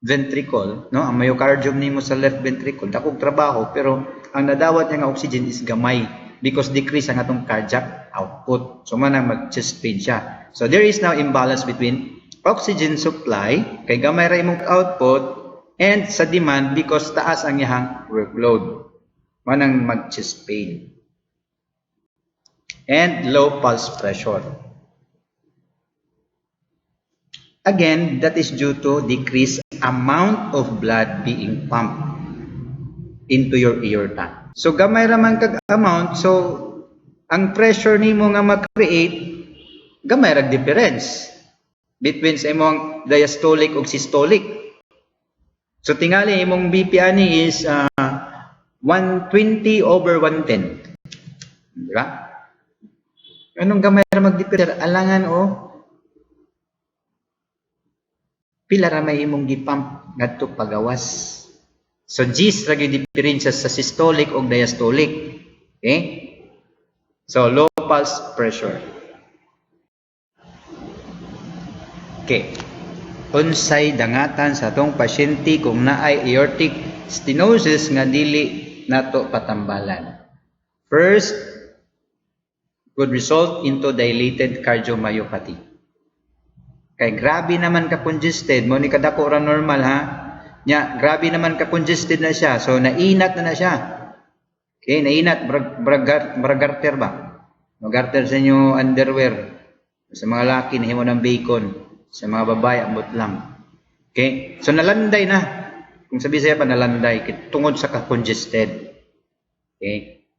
ventricle, no? Ang myocardium nimo sa left ventricle, dako og trabaho, pero ang nadawat niya nga oxygen is gamay because decrease ang atong cardiac output. So, manang mag-chest pain siya. So, there is now imbalance between oxygen supply, kay gamay ra imong output, and sa demand because taas ang iyang workload. Manang mag-chest pain. And low pulse pressure. Again, that is due to decreased amount of blood being pumped into your aorta. So, gamay raman kag amount, so, ang pressure nimo nga mag-create, gamay rag difference between sa imong diastolic ug systolic. So, tingali imong BP ani is 120/110. Diba? Anong gamay ra mag-difference? Alangan pila ra may imong gipump ngadto pagawas. So G's ra gyud diferensya sa systolic ug diastolic. Okay? So low pulse pressure. Okay. Unsay dangatan sa atong pasyente kung naay aortic stenosis nga dili nato patambalan? First, could result into dilated cardiomyopathy. Kay grabe naman ka congested, mo ni kadako ra normal ha. Nya grabe naman ka congested na siya. So nainat na siya. Okay, nainat bragarter ba? Magarter sa inyo underwear. Sa mga laki nahimo ng bacon, sa mga babae ambot lang. Okay? So nalanday na. Kung sabi siya pa nalanday tungod sa ka-congested. Okay?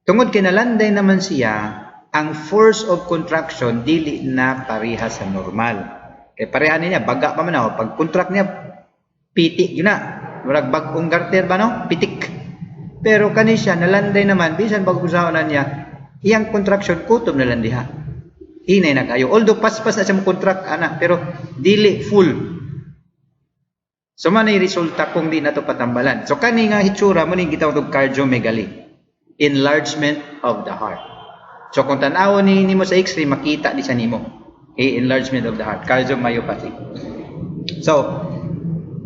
Tungod kay nalanday naman siya, ang force of contraction dili na pareha sa normal. Kay pareha niya, baga pa man ako. Pag contract niya, pitik yun na. Murag bagong garter ba no? Pitik. Pero kani siya, nalanday naman, bisan pag-usahan niya, iyang contraction, kutob na lang diha. Hinay na kayo. Although paspas na siya mo contract, pero dili full. So man ay resulta kung di na to patambalan. So kani nga hitsura, mo ni gitawag og cardiomegaly. Enlargement of the heart. So kung tanaw ni mo sa X-ray, makita di sa nimo. Enlargement of the heart, cardiomyopathy. So,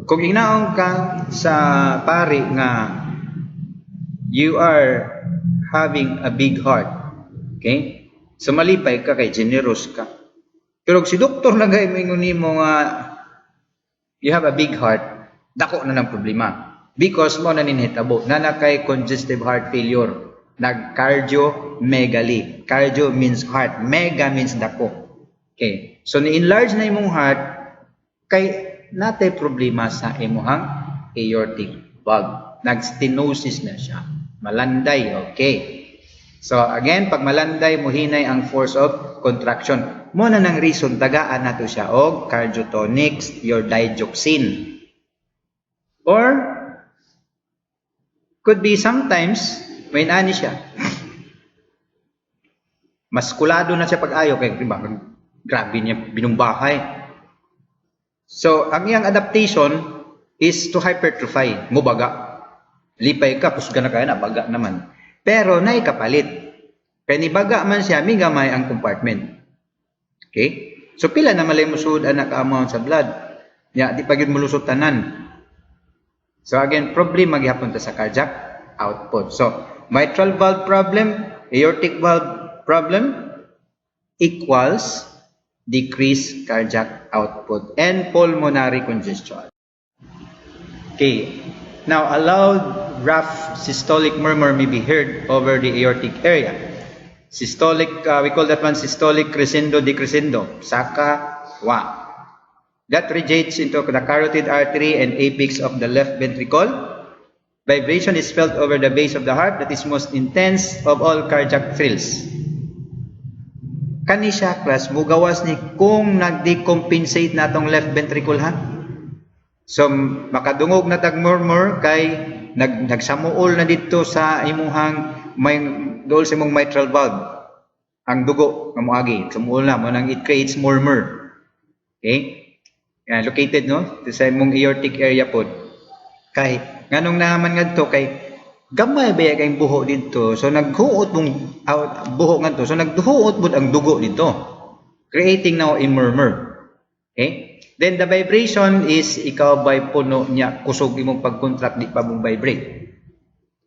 kung ignaon ka sa pari nga you are having a big heart, okay? So malipay ka kay generous ka. Pero si doktor na gay mingon nimo nga you have a big heart, dako na ng problema. Because mo na ninhitabo na kay congestive heart failure. Nag-cardiomegaly. Cardio means heart. Mega means dako. Okay. So, ni-enlarge na imong heart, kay natay problema sa imuhang aortic valve. Nag-stenosis na siya. Malanday. Okay. So again, pag malanday muhinay ang force of contraction. Mo na nang reason tagaan nato siya og cardiotonics, your digoxin. Or could be sometimes may ani siya. Maskulado na siya pag-ayo kay diba, grabe niya binumbahay. So ang iyang adaptation is to hypertrophy, mubaga. Lipay ka, pusga na kaya na, baga naman. Pero naikapalit. Kaya ni baga man siya, may gamay ang compartment. Okay? So pila na malay musud anak amount sa blood. Ya, di pagid mulusot tanan. So again, problem maghihapon ta sa cardiac output. So mitral valve problem, aortic valve problem equals decreased cardiac output and pulmonary congestion. Okay. Now, a loud, rough systolic murmur may be heard over the aortic area. Systolic, we call that one systolic crescendo decrescendo, Saka wa. That radiates into the carotid artery and apex of the left ventricle. Vibration is felt over the base of the heart that is most intense of all cardiac thrills. Kani siya, class, mugawas ni kung nag-decompensate na tong left ventricle ha. So, makadungog na tag-murmur kay nagsamuol na dito sa imuhang dool sa imong mitral valve. Ang dugo nga moagi, sumuol na mo nang it creates murmur. Okay? Yan, located no sa imong aortic area pod. Kay nganong naman ngadto kay gamay ba kay buho dito. So naghuot mong buho ngadto. So nagduhuot pod ang dugo dito. Creating now a murmur. Okay? Then the vibration is ikaw by puno niya kusog imong pag-contract di pa mong vibrate.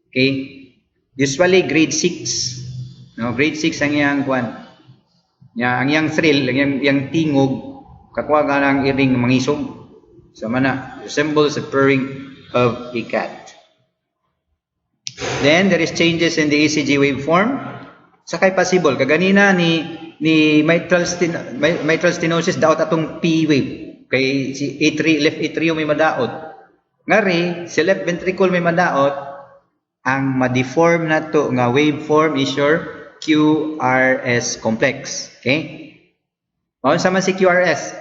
Okay? Usually grade 6. No, grade 6 ang iyang kwan. Ya, ang iyang thrill, ang iyang tingog kakuha ka ng iring ng mangisog. So mana resembles the purring of a cat. Then there is changes in the ECG waveform. Sakay possible kaganina ni mitral stenosis daot atong P wave. Kay si left atrium may madaot. Ngari, si left ventricle may madaot, ang ma-deform na to nga waveform is your QRS complex. Okay? Mao sa man si QRS.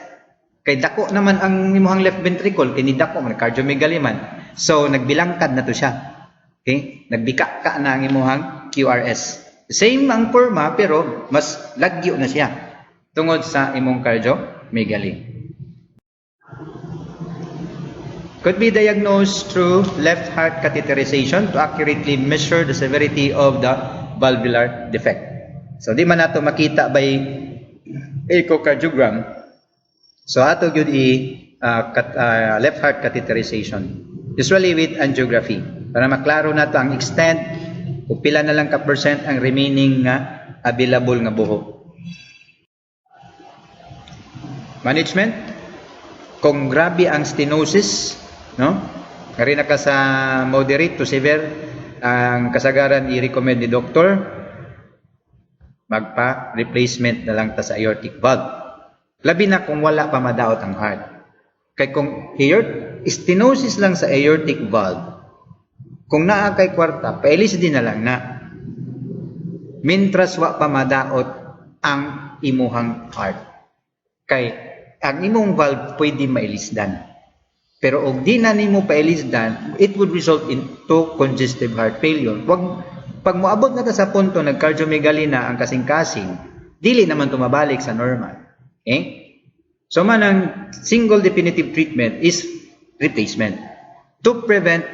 Kay dako naman ang imuhang left ventricle, kay ni dako man cardiomegaly man. So nagbilangkad na to siya. Okay? Nagbika ka na ang imuhang QRS. Same ang forma pero mas lagyo na siya tungod sa imong cardiomegaly. Could be diagnosed through left heart catheterization to accurately measure the severity of the valvular defect. So di man nato makita by echocardiogram. So ato gyud left heart catheterization. Usually with angiography para maklaro nato ang extent kung pila na lang ka percent ang remaining nga available nga buho. Management, kung grabe ang stenosis, no? Kari na ka sa moderate to severe, ang kasagaran i-recommend ni doktor, magpa-replacement na lang ta sa aortic valve. Labi na kung wala pa madaot ang heart. Kay kung stenosis lang sa aortic valve, kung naa kay kwarta, pailis din na lang na. Mintras wa pa madaot ang imuhang heart. Kay ang imong valve pwede mailisdan. Pero og di na nimo pailisdan, it would result into congestive heart failure. Pag moabot na ta sa punto nag-cardiomegaly na ang kasing-kasing, dili naman tumabalik sa normal. Okay? So man ang single definitive treatment is replacement to prevent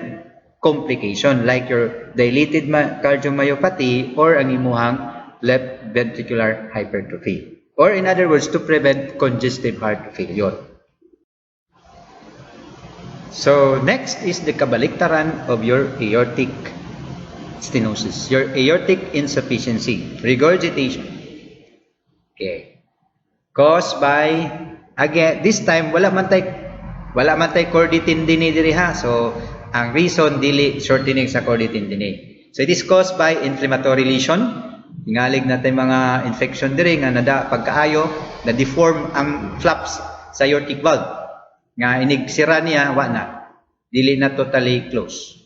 complication like your dilated cardiomyopathy or ang imuhang left ventricular hypertrophy. Or in other words, to prevent congestive heart failure. So next is the kabaliktaran of your aortic stenosis, your aortic insufficiency, regurgitation. Okay. Caused by, again, this time wala man tay chordae tendineae diri ha. So ang reason dili shortening sa chordae tendineae. So it is caused by inflammatory lesion. Tingalig natin mga infection diri nga nada pagkaayo na deform ang flaps sa aortic valve. Nga inigsira niya wa na. Dili na totally close.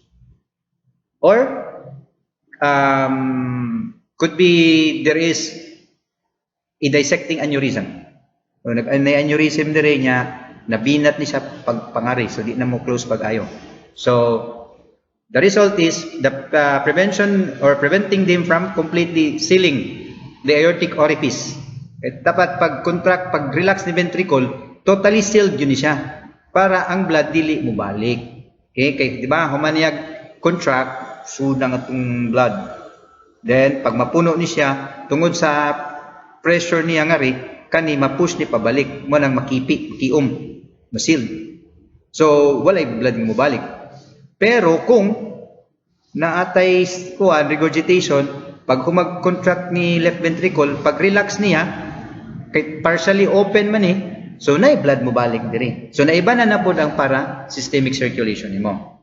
Or Could be there is a dissecting aneurysm. So, nag-aneurysm dire niya, nabinat ni siya pagpangari, so di na mo close pag-ayo. So, the result is the prevention or preventing them from completely sealing the aortic orifice. Dapat pag-contract, pag-relax ni ventricle, totally sealed yun siya para ang blood dili mo balik. Okay, kay di ba humaniyag contract, sudang atong blood. Then pag mapuno ni siya tungod sa pressure niya ngari, kani ma-push ni pabalik mo nang makipi, makiom, ma-sealed. So walay blood mo balik. Pero kung naatay kuan regurgitation, pag humag-contract ni left ventricle, pag relax niya, kay partially open man so naay blood mo balik diri. So naiba na po ang para systemic circulation nimo.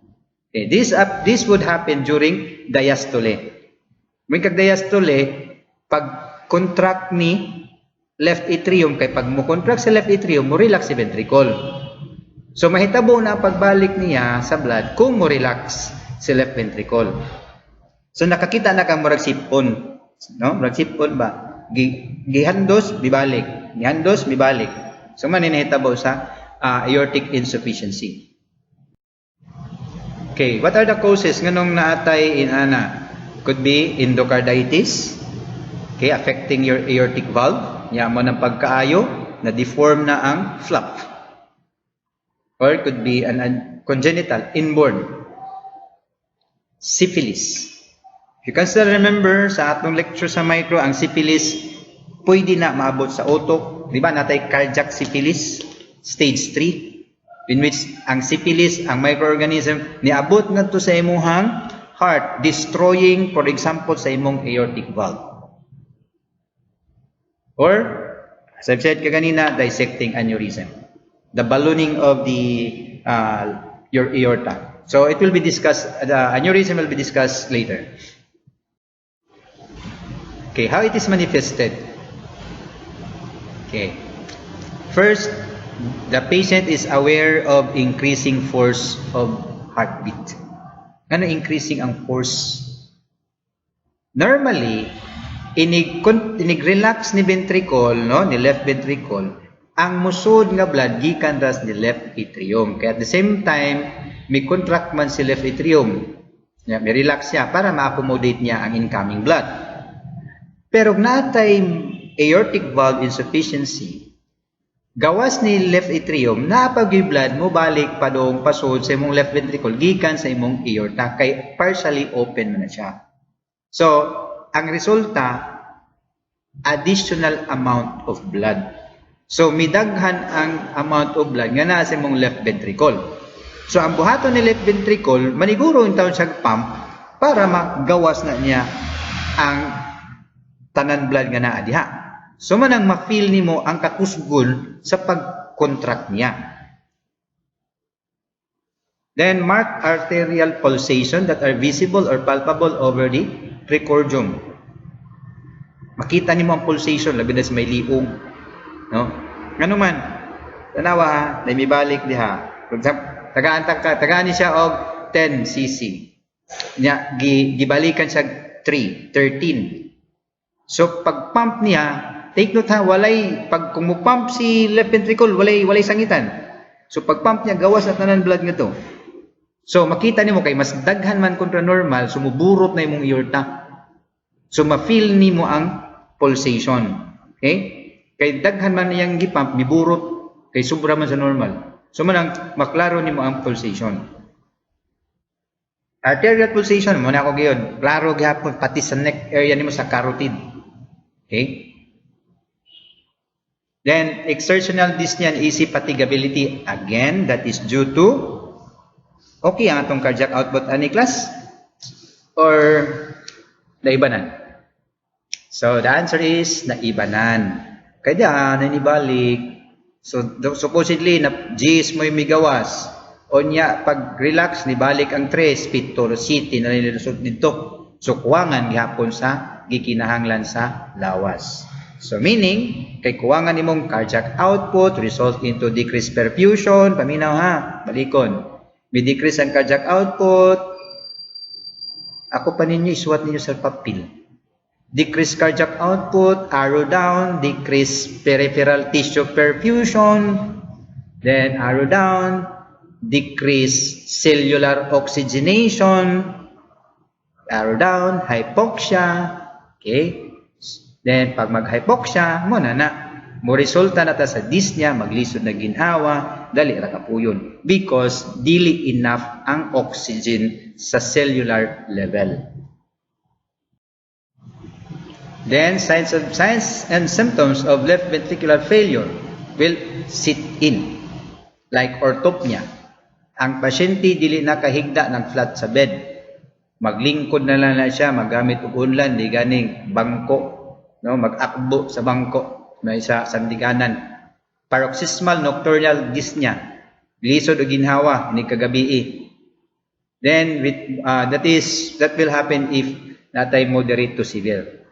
Okay, this would happen during diastole. May kag diastole, pag contract ni left atrium, kay pag mo contract sa left atrium, mo relax si ventricle. So mahitabo na pagbalik niya sa blood kung mo relax si left ventricle. So nakakita na kang murag sipon, no? Murag sipon ba? Gihandos, bibalik. Gihandos, bibalik. So maninahitabo sa aortic insufficiency. Okay, what are the causes nganong naatay in ana? Could be endocarditis, okay, affecting your aortic valve. Yamo ng pagkaayo, na deform na ang flap. Or it could be an congenital, inborn syphilis. If you can still remember sa atong lecture sa micro, ang syphilis pwede na maabot sa utok. Di ba natay cardiac syphilis, stage 3, in which ang syphilis, ang microorganism, niabot na to sa imong heart, destroying, for example, sa imong aortic valve. Or, as I've said kanina, dissecting aneurysm. The ballooning of the your aorta. So it will be discussed, the aneurysm will be discussed later. Okay, how it is manifested? Okay. First, the patient is aware of increasing force of heartbeat. Ano increasing ang force? Normally, inig-relax ni ventricle, no, ni left ventricle, ang musod nga blood gikan ras ni left atrium. Kaya at the same time, may contract man si left atrium. May relax siya para ma-accommodate niya ang incoming blood. Pero natay aortic valve insufficiency, gawas ni left atrium, napag blood mo balik padong pasod sa imong left ventricle gikan sa imong aorta kay partially open na siya. So, ang resulta, additional amount of blood. So, midaghan ang amount of blood nga na sa imong left ventricle. So, ang buhaton ni left ventricle, maniguro yung taon siya pump para magawas na niya ang tanan blood nga naa diha. So, manang ma-feel nimo ang kakusgon sa pag-contract niya. Then, marked arterial pulsation that are visible or palpable over the precordium. Makita nimo ang pulsation labi na sa may liog, no? Ngano man tanawa na mibalik diha. For example, tagaan ni siya og 10 cc. Nya gibalikan siya 13. So pag pump niya, take note ha, walay pag kung mo pump si left ventricle, walay sangitan. So pag pump niya gawas na tanan blood nga to. So makita nimo kay mas daghan man kontra normal, sumuburot na imong aorta. So ma-feel nimo ang pulsation. Okay? Kay daghan man niyang gipump, miburot kay sobra man sa normal. So manang maklaro nimo ang pulsation. Arterial pulsation mo na ako gyud. Klaro gyapon pati sa neck area nimo sa carotid. Okay? Then exertional dyspnea and easy fatigability, again that is due to okay ang atong cardiac output ani class or naibanan. So the answer is naibanan. Kaya nanibalik. So supposedly na G's mo migawas. Onya pag relax nibalik ang 3 pitol city na nilusot dito. So kuwangan gihapon sa gikinahanglan sa lawas. So meaning kay kuwangan nimong cardiac output result into decreased perfusion, paminaw ha, balikon. May decrease ang cardiac output. Ako pa ninyo isuwat ninyo sa papel. decrease cardiac output, arrow down, decrease peripheral tissue perfusion, then arrow down, decrease cellular oxygenation, arrow down, hypoxia, okay? Then, pag mag-hypoxia, muna na, mo resulta na ta sa dyspnea, maglisod na ginhawa, dali ra kapuyon. Because, dili enough ang oxygen sa cellular level. Then, signs and symptoms of left ventricular failure will sit in, like orthopnea. Ang pasyente dili nakahigda ng flat sa bed. Maglingkod na lang siya, magamit og unlan, di ganing bangko, no, mag-akbo sa bangko, may sa sandiganan. Paroxysmal nocturnal dyspnea, lisod o ginhawa ni kagabi. Then that will happen if natay moderate to severe.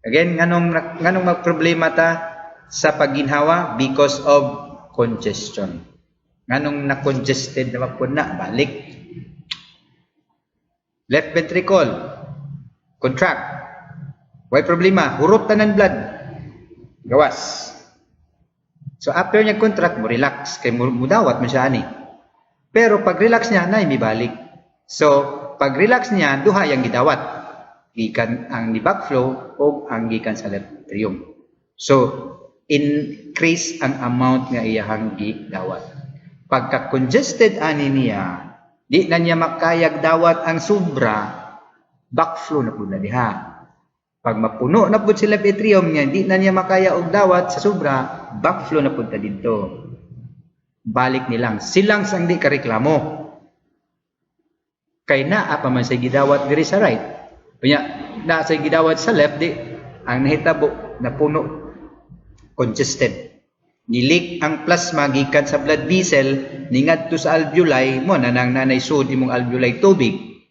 Again, nganong magproblema ta sa pagginhawa? Because of congestion. Nganong na-congested na magpun na, balik. Left ventricle, contract. Why problema? Hurot tanan blood. Gawas. So after niya contract, mo relax. Kaya mo dawat mo siya ani. Pero pag relax niya, na balik. So pag relax niya, duha yang gidawat. Gikan ang ni backflow o ang gikan sa left atrium. So increase ang amount nga iyahang gidawat. Pagka congested ani niya, di na niya makayag dawat ang sobra, backflow na po na diha. Pag mapuno na po sa left atrium niya, di na niya makaya og dawat sa sobra, backflow na po ta dito. Balik nilang. Silang sang di kareklamo. Kay naa pa man sa gidawat diri sa right. Kanya, naa sa gidawat sa left, di, ang nahitabo na puno, congested. Nilik ang plasma gikan sa blood vessel, ningadto sa alveoli, mo na nang nanay sud imong alveoli tubig.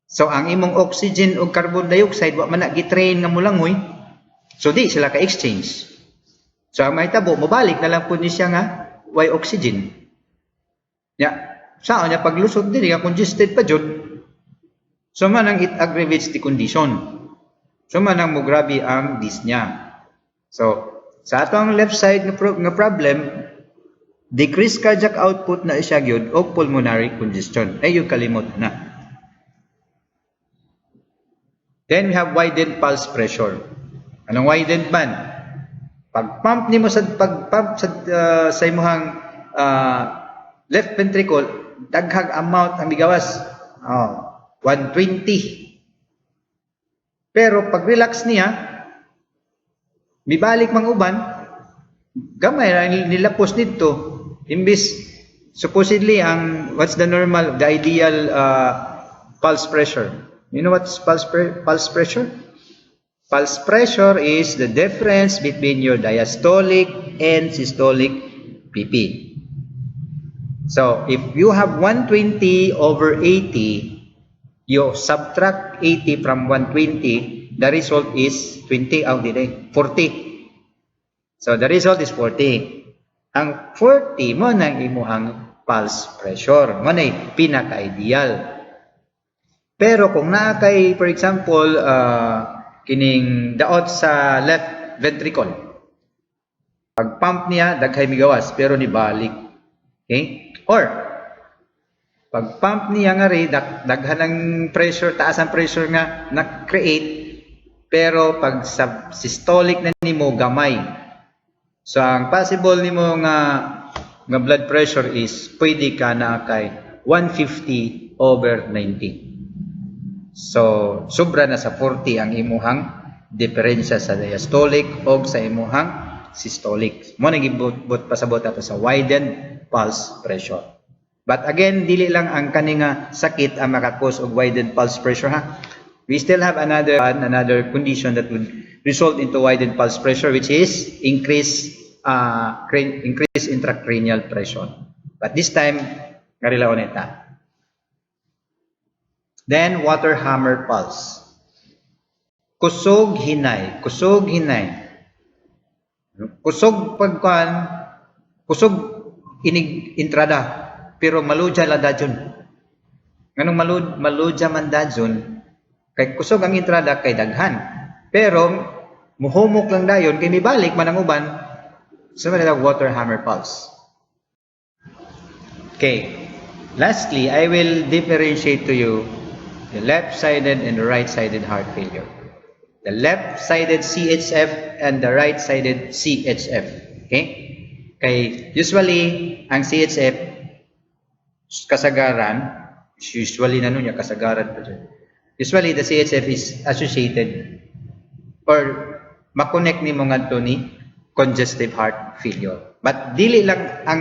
So ang imong oxygen o carbon dioxide wa man na gitrain nga mulangoy. So di sila ka exchange. So ang mahitabo mobalik na lang pud ni siya nga way oxygen. Ya, saan niya paglusod dili nga congested pa jud. So manang it aggravates the condition. So manang mo grabe ang dyspnea. So sa atong left side nga problem, decreased cardiac output na siya gyud o pulmonary congestion. Ay yung kalimot na. Then we have widened pulse pressure. Anong widened man? Pag-pump nimo sa sa imong left ventricle, daghang amount ang bigawas. 120. Pero pag relax niya, mibalik mang uban, gamay ra nilapos dito. Imbis supposedly what's the normal, the ideal pulse pressure? You know what's pulse pressure? Pulse pressure is the difference between your diastolic and systolic PP. So if you have 120 over 80, you subtract 80 from 120, the result is 20 out the 40. So the result is 40. Ang 40 mo nang imuhang pulse pressure. Mo na pinaka-ideal. Pero kung naa kay, for example, kining daot sa left ventricle, pag pump niya, daghay migawas, pero nibalik. Okay? Or, pag pump niya nga rin, daghan ng pressure, taas ang pressure nga na-create, pero pag sa systolic na nimo gamay. So ang possible nimo nga blood pressure is pwede ka na kay 150 over 90. So sobra na sa 40 ang imuhang diferensya sa diastolic o sa imuhang systolic. Mo nagibot pasabot ato sa widened pulse pressure. But again, dili lang ang kaninga sakit ang makakos og widened pulse pressure ha. We still have another condition that would result into widened pulse pressure, which is increased intracranial pressure. But this time, karilaon ita. Then water hammer pulse. Kusog hinay, kusog hinay. Kusog pagkuan, kusog inig intrada. Pero maludya la dadyon. Nganong maludya man dadyon, kay kusog ang entrada kay daghan. Pero muhumok lang dayon kay mibalik man ang uban sa water hammer pulse. Okay. Lastly, I will differentiate to you the left-sided and the right-sided heart failure. The left-sided CHF and the right-sided CHF. Okay? Kay usually ang CHF kasagaran, usually na nunya kasagaran pa dyan. Usually the CHF is associated or makonect ni mga to ni congestive heart failure. But dili lang ang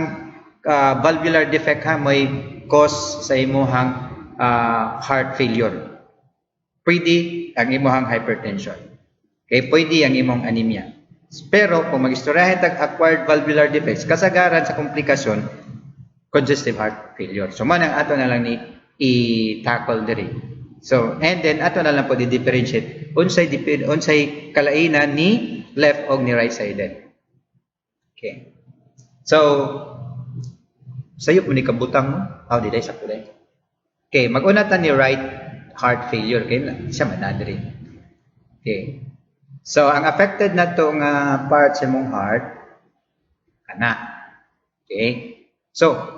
valvular defect ha may cause sa imuhang heart failure. Pwede ang imuhang hypertension. Okay, pwede ang imong anemia. Pero kung mag-istoryahin tag acquired valvular defects, kasagaran sa komplikasyon, congestive heart failure. So man ang ato na lang ni i-tackle diri. So and then ato na lang po di-differentiate unsay kalainan ni left og ni right-sided. Okay. So sayop mo ni kabutang mo. Di day sakto day. Okay, mag-una ta ni right heart failure kay siya manadri. Okay. So ang affected na to nga part sa imong heart kana. Okay? So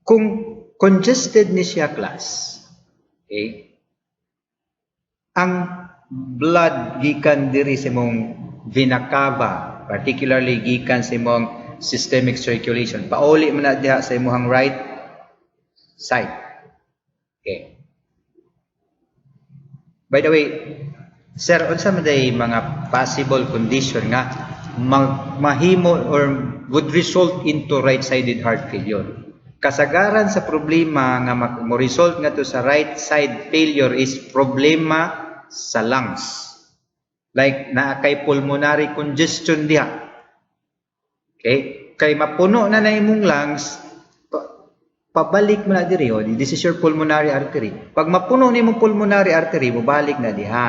kung congested ni siya class, okay? Ang blood gikan diri sa imong vena cava, particularly gikan sa imong systemic circulation. Pauli man na diha sa imong right side. Okay. By the way, sir, unsa man day mga possible condition nga mahimo or would result into right-sided heart failure? Kasagaran sa problema nga mo result nga to sa right side failure is problema sa lungs. Like naa kay pulmonary congestion diha. Okay? Kay mapuno na imong lungs, pabalik mo na diri. This is your pulmonary artery. Pag mapuno na imong pulmonary artery, mubalik na diha.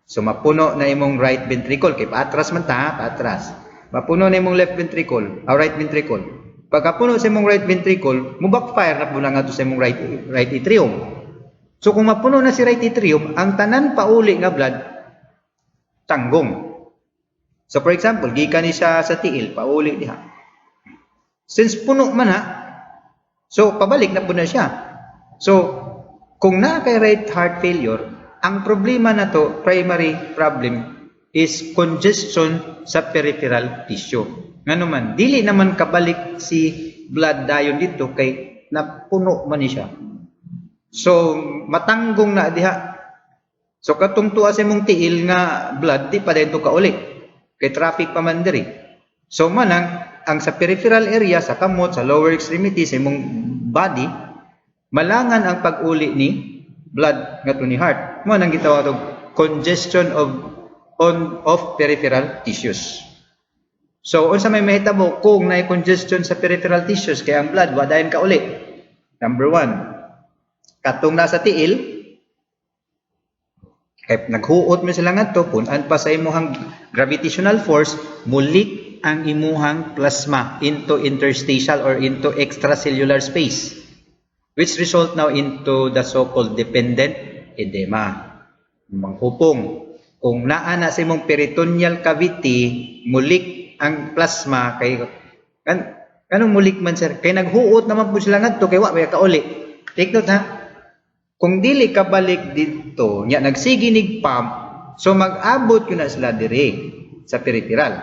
So mapuno na imong right ventricle. Kay paatras man ta, paatras. Mapuno na imong left ventricle, right ventricle. Pagkapuno sa imong right ventricle, backfire na po na nga to sa imong right atrium. So kung mapuno na si right atrium, ang tanan pauli nga blood, tanggong. So for example, gikan ni siya sa tiil, pauli diha. Since puno man ha, so pabalik na po na siya. So kung na kay right heart failure, ang problema na to, primary problem, is congestion sa peripheral tissue. Ngano man, dili naman kabalik si blood dayon dito kay napuno man ni siya. So matanggong na diha. So katong tuwa sa imong tiil nga blood, di pa dito ka uli. Kay traffic pa man diri. So manang ang sa peripheral area sa kamot sa lower extremity sa imong body malangan ang pag-uli ni blood ngadto ni heart. Mo nang gitawag og congestion of peripheral tissues. So unsa may mahitabo kung naay congestion sa peripheral tissues kay ang blood wa dayon ka uli. Number 1, katong nasa tiil kay naghuot mo sila ngadto punan pa sa imuhang gravitational force mulik ang imuhang plasma into interstitial or into extracellular space which result now into the so-called dependent edema. Manghupong kung naa na sa imong peritoneal cavity mulik ang plasma kay kanong mulik man sir kay naghuot naman po sila ngadto kay wa ka uli. Take note ha. Kung dili ka balik dito, nya nagsiginig pump, so mag-abot yun na sila dire sa peripheral.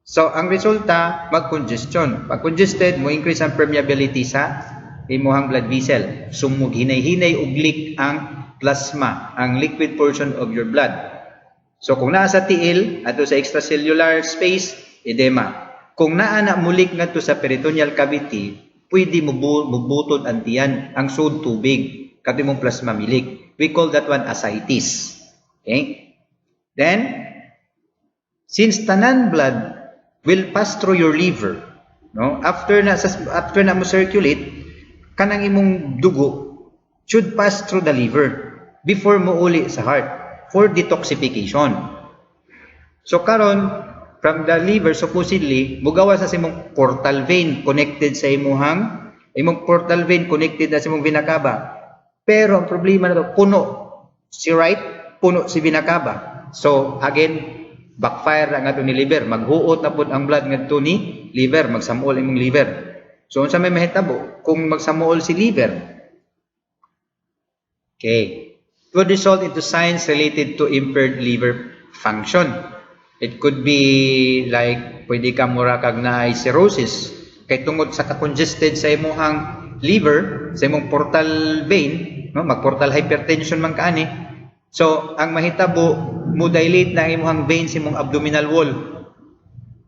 So, ang resulta, mag-congestion. Pag congested, mo increase ang permeability sa imuhang blood vessel. Sumug, hinay-hinay, uglik ang plasma, ang liquid portion of your blood. So, kung nasa tiil, ato sa extracellular space, edema. Kung naa na mulik nga to sa peritoneal cavity, pwede mubutod ang tiyan, ang sud tubig. Kato mong plasma milik. We call that one ascites. Okay? Then, since tanan blood will pass through your liver, no? After na mo circulate, kanang imong dugo should pass through the liver before mo uli sa heart for detoxification. So karon from the liver supposedly mugawa sa imong portal vein connected sa imong portal vein connected na sa imong vena cava. Pero ang problema na to, puno si right, puno si vena cava. So again, backfire ang ato ni liver, maghuot na pud ang blood ngadto ni liver, magsamuol imong liver. So unsa may mahitabo kung magsamuol si liver? Okay. It would result into signs related to impaired liver function. It could be like pwede ka mura kag naay cirrhosis kay tungod sa ka-congested sa imong liver, sa imong portal vein, no, mag-portal hypertension man kaani. So ang mahitabo mo dilate na imong veins imong abdominal wall.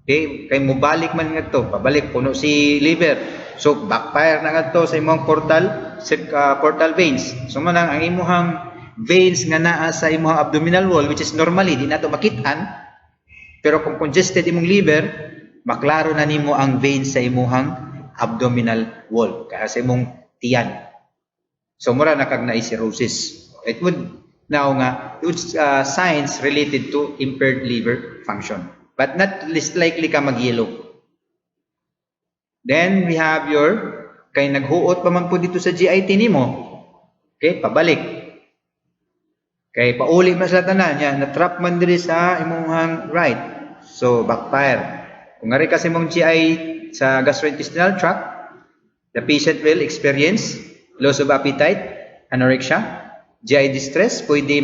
Okay, kay mo balik man ngadto, pabalik puno si liver. So backfire na ngadto sa imong portal veins. So manang ang imong veins nga naa sa imong abdominal wall, which is normally di nato makit-an, pero kung congested imong liver, maklaro na nimo ang veins sa imong abdominal wall kaya sa imong tiyan. So mura na kag naay cirrhosis. It would now nga signs related to impaired liver function, but not least likely ka mag-yellow. Then we have your kay naghuot pa man po dito sa GIT nimo. Okay, pabalik. Kay pauli man sa tanan niya, na-trap man diri sa imong right. So backfire. Kung ngari kasi imong GI sa gastrointestinal tract, the patient will experience loss of appetite, anorexia, GI distress, pwede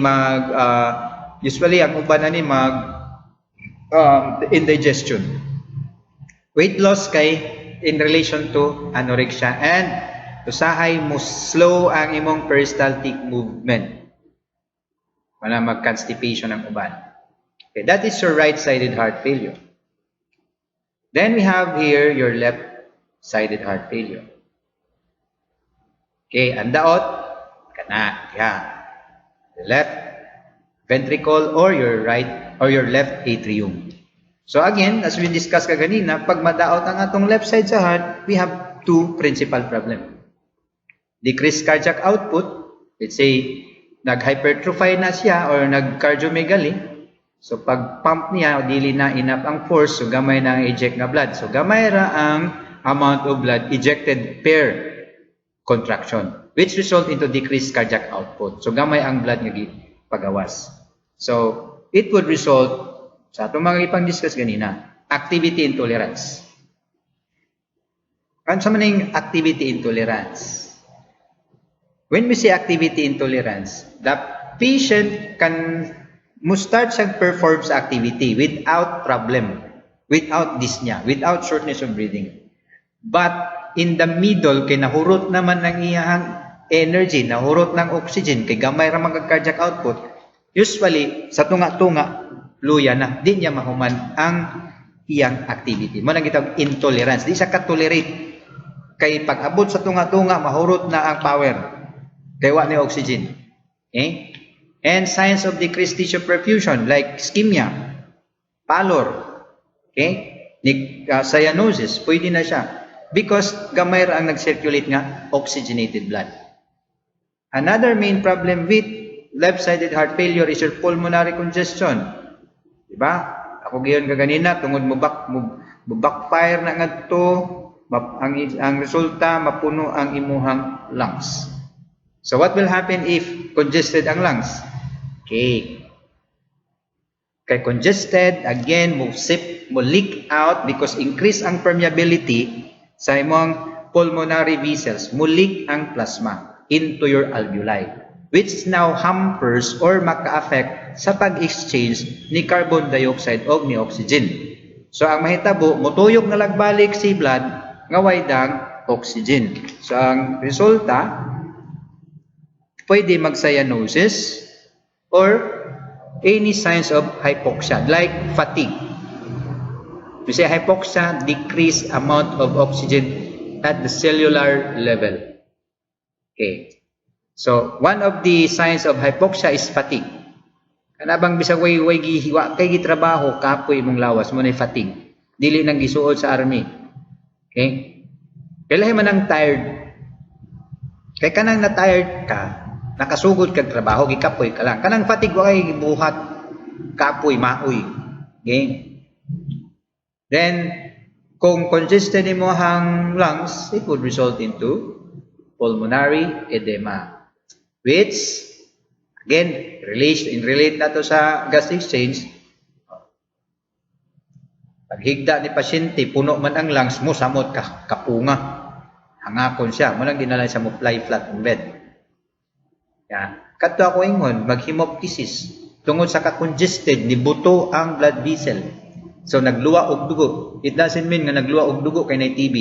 usually ang uban na ni indigestion. Weight loss kay in relation to anorexia, and usahay mo slow ang imong peristaltic movement. Wala mag-constipation ang uban. Okay, that is your right-sided heart failure. Then we have here your left-sided heart failure. Okay, ang daot kana, yeah. The left ventricle or your right or your left atrium. So again, as we discussed kaganina, pag madaot ang atong left side sa heart, we have two principal problem. Decreased cardiac output, let's say, nag-hypertrophy na siya or nag-cardiomegaly. So pag pump niya, dili na enough ang force, so gamay na ang eject nga blood. So gamay ra ang amount of blood ejected per contraction, which result into decreased cardiac output. So gamay ang blood nga pagawas. So it would result sa atong mga ipang-discuss ganina, activity intolerance. Ano sa maning activity intolerance? When we say activity intolerance, the patient can start siyang perform sa activity without problem, without dyspnea, without shortness of breathing. But in the middle, kay nahurot naman ng iyang energy, nahurot ng oxygen, kay gamay ra mga cardiac output, usually, sa tunga-tunga, luya na, di niya mahuman ang iyang activity. Mo nang gitawag intolerance. Di siya ka-tolerate. Kay pag-abot sa tunga-tunga, mahurot na ang power. Kay wa ni oxygen. Okay? And signs of decreased tissue perfusion like ischemia, pallor, okay? Cyanosis, pwede na siya. Because gamay ra ang nag-circulate nga oxygenated blood. Another main problem with left-sided heart failure is your pulmonary congestion. Diba? Ako gayon kaganina, tungod mo backfire na ngadto, ang resulta mapuno ang imuhang lungs. So what will happen if congested ang lungs? Okay. Kay congested, again, mo leak out because increase ang permeability sa imong pulmonary vessels, mo leak ang plasma into your alveoli, which now hampers or maka-affect sa pag-exchange ni carbon dioxide o ni oxygen. So ang mahitabo, mutuyog na lagbalik si blood nga way dang oxygen. So ang resulta, pwede mag-cyanosis or any signs of hypoxia like fatigue. We say hypoxia, decreased amount of oxygen at the cellular level. Okay. So one of the signs of hypoxia is fatigue. Kanabang bisag way gihiwa kay gitrabaho kapoy imong lawas mo na fatigue. Dili nang gisuod sa army. Okay? Kailan man ang tired. Kay kanang na tired ka, nakasugod kag trabaho, gikapoy ka lang. Kanang fatigue wa kay gibuhat, kapoy, maoy. Okay? Then, kung congested mo hang lungs, it would result into pulmonary edema, which Again, relate na to sa gas exchange. Pag higda ni pasyente, puno man ang lungs mo, samot kapunga. Hangakon siya. Malang dinala siya mo fly flat on bed. Kadto ako ingon, maghemoptysis. Tungod sa ka-congested, nibuto ang blood vessel. So, nagluwa og dugo. It doesn't mean nga nagluwa og dugo kay na TB.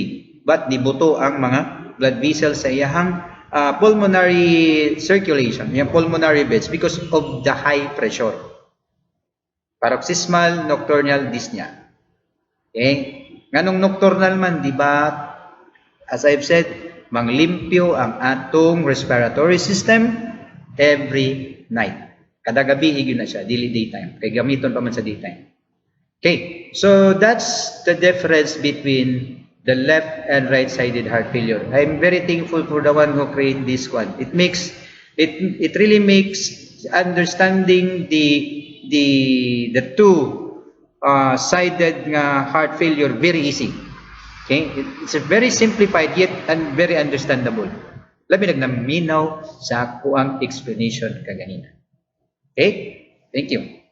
But, nibuto ang mga blood vessel sa iyahang pulmonary circulation, yung pulmonary beds, because of the high pressure. Paroxysmal nocturnal dyspnea. Okay? Nganong nocturnal man, di ba? As I've said, manglimpyo ang atong respiratory system every night. Kada gabi, higyo na siya, dili daytime. Kay gamiton pa man sa daytime. Okay, so that's the difference between the left and right-sided heart failure. I'm very thankful for the one who created this one. It really makes understanding the two sided heart failure very easy. Okay, it's a very simplified yet and very understandable. Labi nagnaminaw sa kuang explanation kaganina. Okay, thank you.